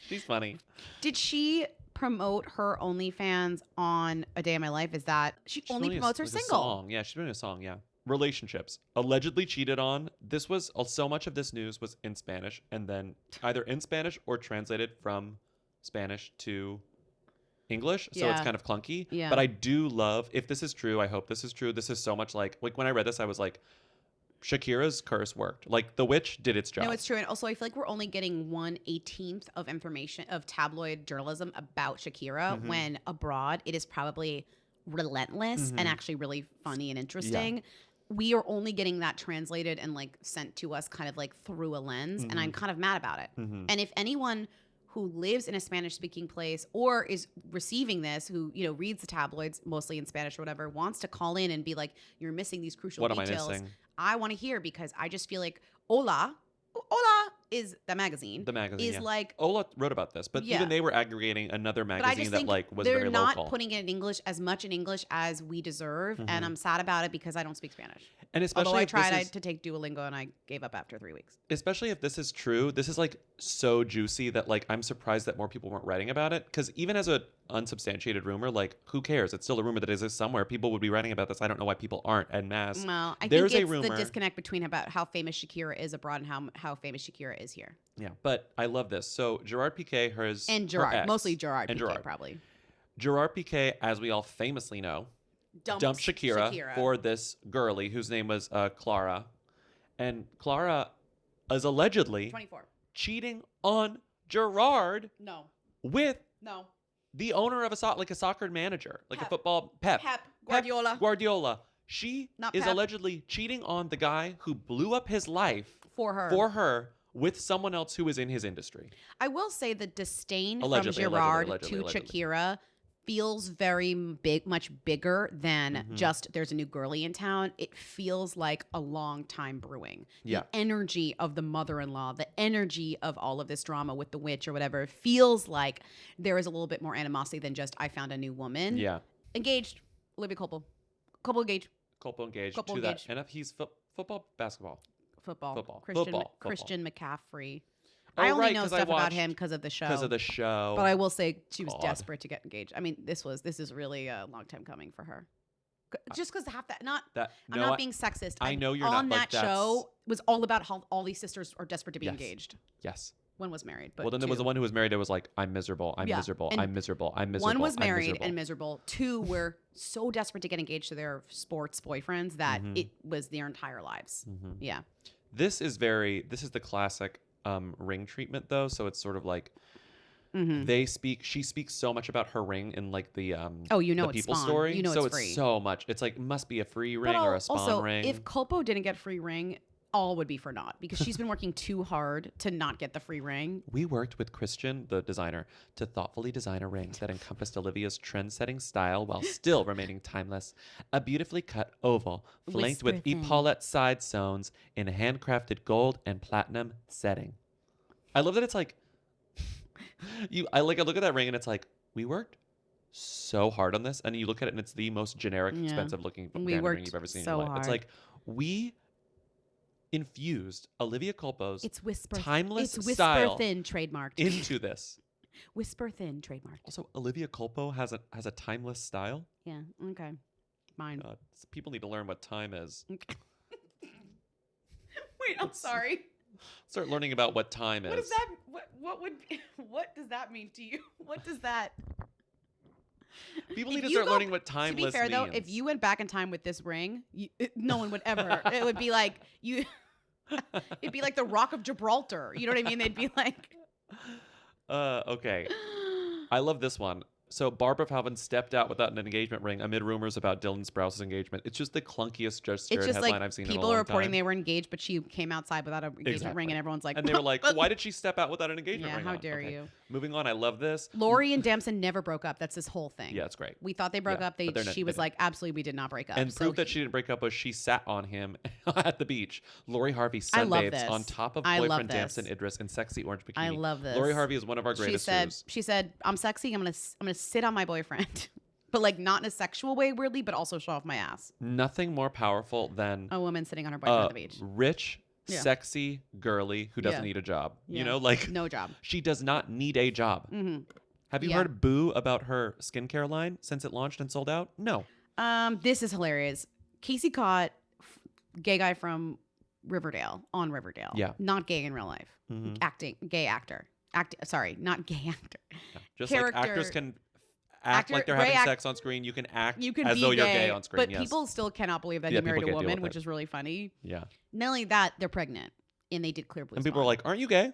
She's funny. Did she promote her OnlyFans on A Day in My Life? Is that she She's only doing promotes her a single? song. Yeah, she's doing a song. Yeah. Relationships. Allegedly cheated on. This was so much of this news was in Spanish and then either in Spanish or translated from Spanish to English. So it's Yeah. kind of clunky. Yeah. But I do love, if this is true, I hope this is true. This is so much like when I read this, I was like, Shakira's curse worked. Like the witch did its job. No, it's true. And also, I feel like we're only getting 1/18 of information of tabloid journalism about Shakira Mhm. when abroad it is probably relentless and actually really funny and interesting. We are only getting that translated and like sent to us kind of like through a lens. And I'm kind of mad about it. Mhm. And if anyone who lives in a Spanish speaking place or is receiving this, who, you know, reads the tabloids mostly in Spanish or whatever, wants to call in and be like, you're missing these crucial What am I details. missing? I want to hear because I just feel like hola is the magazine. The magazine is yeah. like Ola wrote about this, but Yeah. even they were aggregating another But I magazine just that think like was they're very not local. putting it in English as much in English as we deserve, and Mhm. I'm sad about it because I don't speak Spanish. And especially Although I if this tried is- to take Duolingo and I gave up after 3 weeks. especially if this is true, this is like so juicy that like I'm surprised that more people weren't writing about it. Because even as a unsubstantiated rumor, like who cares? It's still a rumor that exists somewhere. People would be writing about this. I don't know why people aren't en masse. Well, I There's think a it's the rumor. disconnect between about how famous Shakira is abroad and how famous Shakira is here. Yeah, but I love this. So Gerard Piqué, And her Gerard, ex, mostly Gerard and Piqué, Gerard. probably. Gerard Piqué, as we all famously know, dumped Shakira for this girlie whose name was Clara, and Clara is allegedly 24. cheating on Gerard No, with no. the owner of a soccer manager, like a Pep. football Pep Guardiola. Guardiola. She Not is Pep. allegedly cheating on the guy who blew up his life For her. with someone else who is in his industry. I will say the disdain Allegedly, from Gerard allegedly. to Shakira feels very big, much bigger than Mhm. just there's a new girlie in town. It feels like a long time brewing. Yeah. The energy of the mother-in-law, the energy of all of this drama with the witch or whatever, feels like there is a little bit more animosity than just I found a new woman. Yeah. Engaged. Olivia Culpo. Culpo engaged. Culpo engaged Culpo to engaged. that. And if he's football, basketball. Football. Football. Christian McCaffrey. Oh, I only right, know 'cause I stuff about watched- him because of the show. Because of the show. But I will say she was God. desperate to get engaged. I mean, this is really a long time coming for her. Just because half that, I'm not being sexist. I know you're on not, but that show was all about how all these sisters are desperate to be Yes. engaged. Yes. One was married, but Well, then there was the two- one who was married that was like, I'm miserable, I'm Yeah, miserable, and I'm miserable, I'm miserable. One was I'm married miserable. and miserable. Two were so desperate to get engaged to their sports boyfriends that Mhm. it was their entire lives. Mhm. Yeah. This is the classic ring treatment though, so it's sort of like Mhm. she speaks so much about her ring in like the Oh, you know the it's people Spawn. story. You know so it's free. so much. It's like must be a free ring But or a Spawn also, ring. if Culpo didn't get free ring, all would be for naught because she's been working too hard to not get the free ring. We worked with Christian, the designer, to thoughtfully design a ring that encompassed Olivia's trend-setting style while still remaining timeless. A beautifully cut oval flanked with Whisper thin. epaulette side sews in a handcrafted gold and platinum setting. I love that it's like I look at that ring and it's like we worked so hard on this, and you look at it and it's the most generic, Yeah. expensive looking We diamond ring worked you've ever seen so in your life. It's hard. like we infused Olivia Culpo's It's whisper. timeless It's whisper style thin trademarked. into this. Whisper thin trademarked. Also, Olivia Culpo has a timeless style. Yeah. Okay. Mine. People need to learn what time is. Wait, I'm sorry. Start learning about what time is. What does that? What would? What does that mean to you? What does that? People If need to you start go- learning what To timeless be fair, though, means. if you went back in time with this ring, no one would ever. It would be like you. It'd be like the Rock of Gibraltar. You know what I mean? They'd be like. Okay. I love this one. So Barbara Falvin stepped out without an engagement ring amid rumors about Dylan Sprouse's engagement. It's just the clunkiest Just Scared It's just headline like I've seen in a people long are reporting time. they were engaged, but she came outside without an engagement ring, Exactly. and everyone's like, And they were like, why did she step out without an engagement Yeah, ring how on? dare Okay. you. Moving on, I love this. Lori and Damson never broke up. That's this whole thing. Yeah, it's great. We thought they broke Yeah, up. but they're not- She they was didn't. like, absolutely, we did not break up. And So proof that she didn't break up was she sat on him at the beach. Lori Harvey I love sunbathes this. on top of I love boyfriend this. Damson Idris in sexy orange bikini. I love this. Lori Harvey is one of our greatest heroes. She said, I'm sexy. I'm gonna sit on my boyfriend, but like not in a sexual way, weirdly, but also show off my ass. Nothing more powerful than A woman sitting on her boyfriend at the beach. rich, Yeah. sexy, girly who doesn't Yeah. need a job. Yeah. You know, like No job. she does not need a job. Mm-hmm. Have you Yeah. heard boo about her skincare line since it launched and sold out? No. This is hilarious. Casey Cott, gay guy from Riverdale, on Riverdale. Yeah. Not gay in real life. Mhm. Acting, gay actor. Sorry, not gay actor. Just like actors Character- can act like they're gay having act- sex on screen, you can act You can as be though gay, you're gay on screen. but Yes. people still cannot believe that Yeah, he married people a can't deal woman, with which it. is really funny. Yeah. Not only that, they're pregnant, and they did Clear Blue And Spawn. people are like, aren't you gay?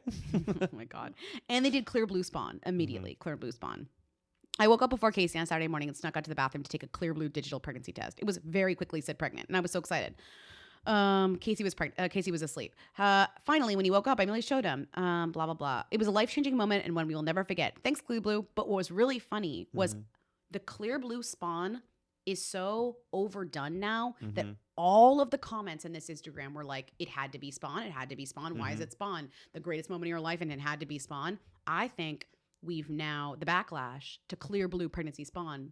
Oh my god! And they did Clear Blue Spawn immediately. Mm-hmm. Clear Blue Spawn. I woke up before Casey on Saturday morning and snuck out to the bathroom to take a Clear Blue digital pregnancy test. It was very quickly said pregnant, and I was so excited. Casey was pregnant. Casey was asleep. Finally, when he woke up, I immediately showed him. Blah blah blah. It was a life-changing moment and one we will never forget. Thanks, Clear Blue. But what was really funny was Mm-hmm. the Clear Blue Spawn is so overdone now that all of the comments in this Instagram were like, it had to be Spawn. It had to be Spawn. Why is it Spawn? The greatest moment of your life, and it had to be Spawn. I think we've now, the backlash to clear blue pregnancy Spawn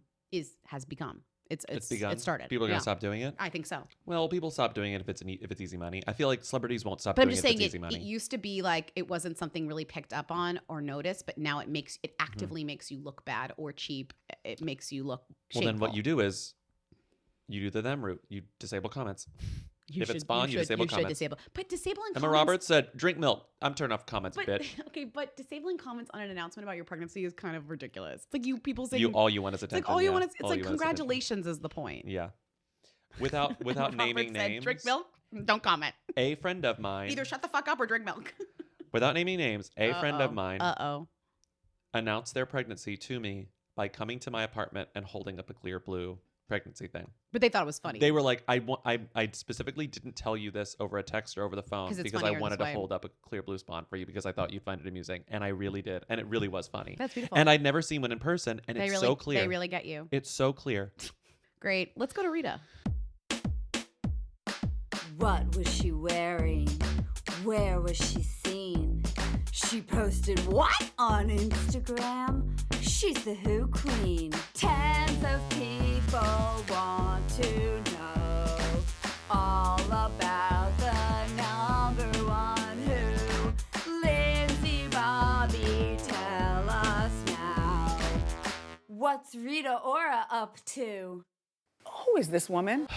has begun. It's begun. It started. People are gonna stop doing it. I think so. Well, people stop doing it if it's easy money. I feel like celebrities won't stop But I'm doing just it if saying, it's easy money. it used to be like it wasn't something really picked up on or noticed, but now it actively makes you look bad or cheap. It makes you look shameful. Well, then what you do is you do the them route. You disable comments. If it's Spawn, you disable comments. Disable. But disabling Emma comments. Roberts said, "Drink milk." I'm turning off comments, But, bitch. okay, but disabling comments on an announcement about your pregnancy is kind of ridiculous. It's like people saying All you want is it's attention. like all you yeah. want is it's All like you want is attention. congratulations is the point. Yeah. Without naming Robert said, names. drink milk. Don't comment. A friend of mine. Either shut the fuck up or drink milk. Without naming names, a friend of mine Uh-oh. announced their pregnancy to me by coming to my apartment and holding up a clear blue pregnancy thing. But they thought it was funny. They were like, I specifically didn't tell you this over a text or over the phone because I wanted to hold up a clear blue Spawn for you because I thought you'd find it amusing. And I really did. And it really was funny. That's beautiful. And I'd never seen one in person. And it's so clear. They really get you. It's so clear. Great. Let's go to Rita. What was she wearing? Where was she seen? She posted what on Instagram? She's the Who Queen. Tens of people want to know all about the number one Who. Lindsay, Bobby, tell us now. What's Rita Ora up to? Who is this woman?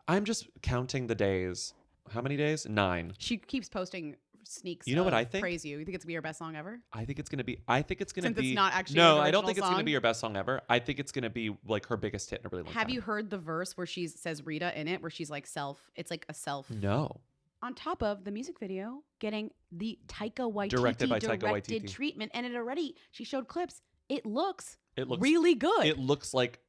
I'm just counting the days. How many days? 9. She keeps posting sneaks. You know what I think? Praise you. You think it's gonna be your best song ever? I think it's gonna be. Since it's not actually No, an I don't original think it's gonna song? be your best song ever. I think it's gonna be like her biggest hit in a really long time. Have you heard the verse where she says Rita in it, where she's like it's like a self. No. On top of the music video getting the Taika Waititi Directed by Taika Waititi. treatment, and she showed clips. It looks It looks really good. It looks like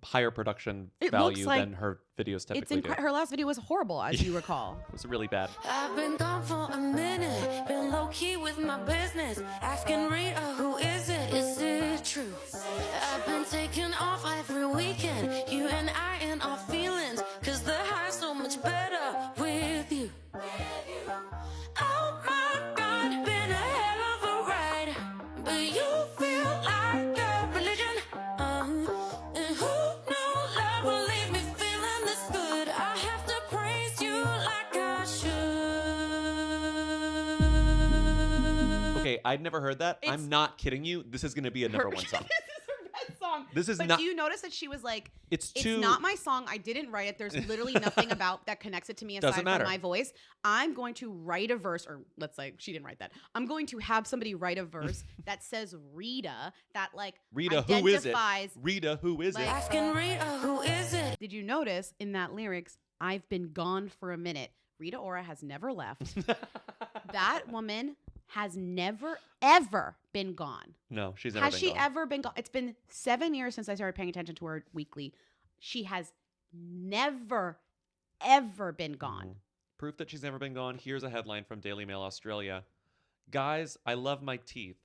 higher production It value looks like than her videos typically it's do. her last video was horrible, as you recall. It was really bad. I've been gone for a minute, been low key with my business. Asking Rita, who is it? Is it true? I've been taking off every weekend, you and I in our feelings, cause the high's so much better with you. Oh my God, been a hell of a ride, but you feel like a religion. And who knew love will leave me feeling this good? I have to praise you like I should. Okay, I'd never heard that. I'm not kidding you. This is gonna be a number one song. This is her best song. This is but not. do you notice that she was like, It's not my song. I didn't write it. There's literally nothing about that connects it to me aside Doesn't matter. from my voice. I'm going to write a verse, or let's say she didn't write that. I'm going to have somebody write a verse that says Rita, that like Rita, who is it? identifies. Rita, who is it? Asking Rita, who is it? Did you notice in that lyrics, I've been gone for a minute. Rita Ora has never left. That woman has never, ever been gone. No, she's never Has been she gone. ever been gone? It's been 7 years since I started paying attention to her weekly. She has never, ever been gone. Proof that she's never been gone. Here's a headline from Daily Mail Australia. Guys, I love my teeth.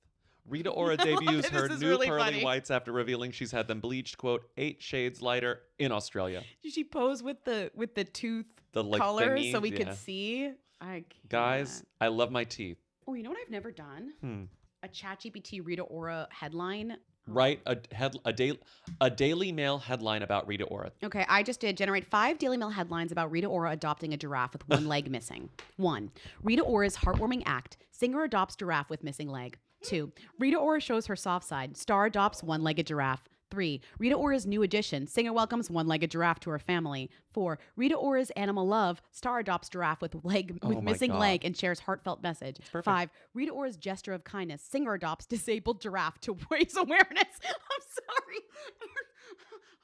Rita Ora debuts her is new really pearly funny. whites after revealing she's had them bleached, quote, 8 shades lighter in Australia. Did she pose with the tooth The, like, color thingy? so we Yeah. could see? I can't. Guys, I love my teeth. Oh, you know what I've never done? A ChatGPT Rita Ora headline. Write a Daily Mail headline about Rita Ora. Okay, I just did generate 5 Daily Mail headlines about Rita Ora adopting a giraffe with one leg missing. 1. Rita Ora's heartwarming act. Singer adopts giraffe with missing leg. 2. Rita Ora shows her soft side. Star adopts one-legged giraffe. 3. Rita Ora's new addition. Singer welcomes one-legged giraffe to her family. 4. Rita Ora's animal love. Star adopts giraffe with missing God. leg and shares heartfelt message. perfect. 5. Rita Ora's gesture of kindness. Singer adopts disabled giraffe to raise awareness. I'm sorry.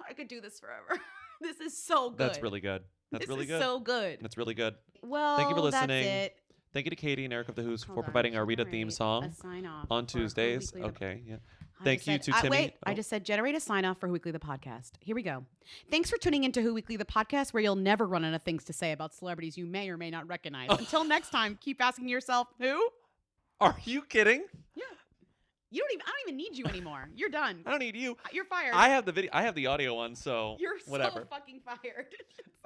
I could do this forever. This is so good. That's really good. That's This really is good. so good. That's really good. Well, Thank you for listening. That's it. Thank you to Katie and Eric of the Who's Hold for on, providing our Rita theme generate song a sign-off on for Who Tuesdays. Weekly the- Okay, yeah. I Thank just you said- to Timmy. Wait, I Oh. just said generate a sign off for Who Weekly the podcast. Here we go. Thanks for tuning into Who Weekly the podcast, where you'll never run out of things to say about celebrities you may or may not recognize. Until next time, keep asking yourself, who? Are you kidding? Yeah. I don't even need you anymore. You're done. I don't need you. You're fired. I have the video. I have the audio one, so You're whatever. so fucking fired.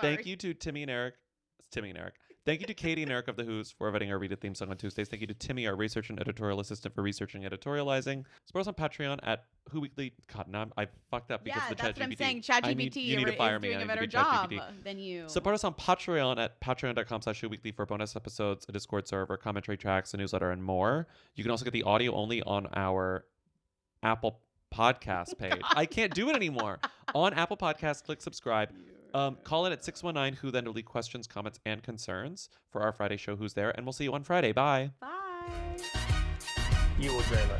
Thank you to Timmy and Eric. It's Timmy and Eric. Thank you to Katie and Eric of The Who's for writing our Read It theme song on Tuesdays. Thank you to Timmy, our research and editorial assistant, for researching and editorializing. Support us on Patreon at Who Weekly. God, now I fucked up because Yeah, of the that's what I'm ChatGPT. saying. ChatGPT You need to fire is me. doing I a need to better be job ChatGPT. than you. Support us on Patreon at patreon.com/whoweekly for bonus episodes, a Discord server, commentary tracks, a newsletter, and more. You can also get the audio only on our Apple Podcast page. I can't do it anymore. On Apple Podcasts, click subscribe. Call in at 619 Who, then to leave questions, comments, and concerns for our Friday show, Who's There, and we'll see you on Friday. Bye. Bye. You or Jayla?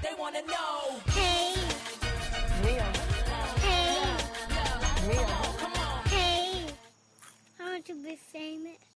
They want to know. Hey, Mia. hey, Mia. hey. I want to be famous.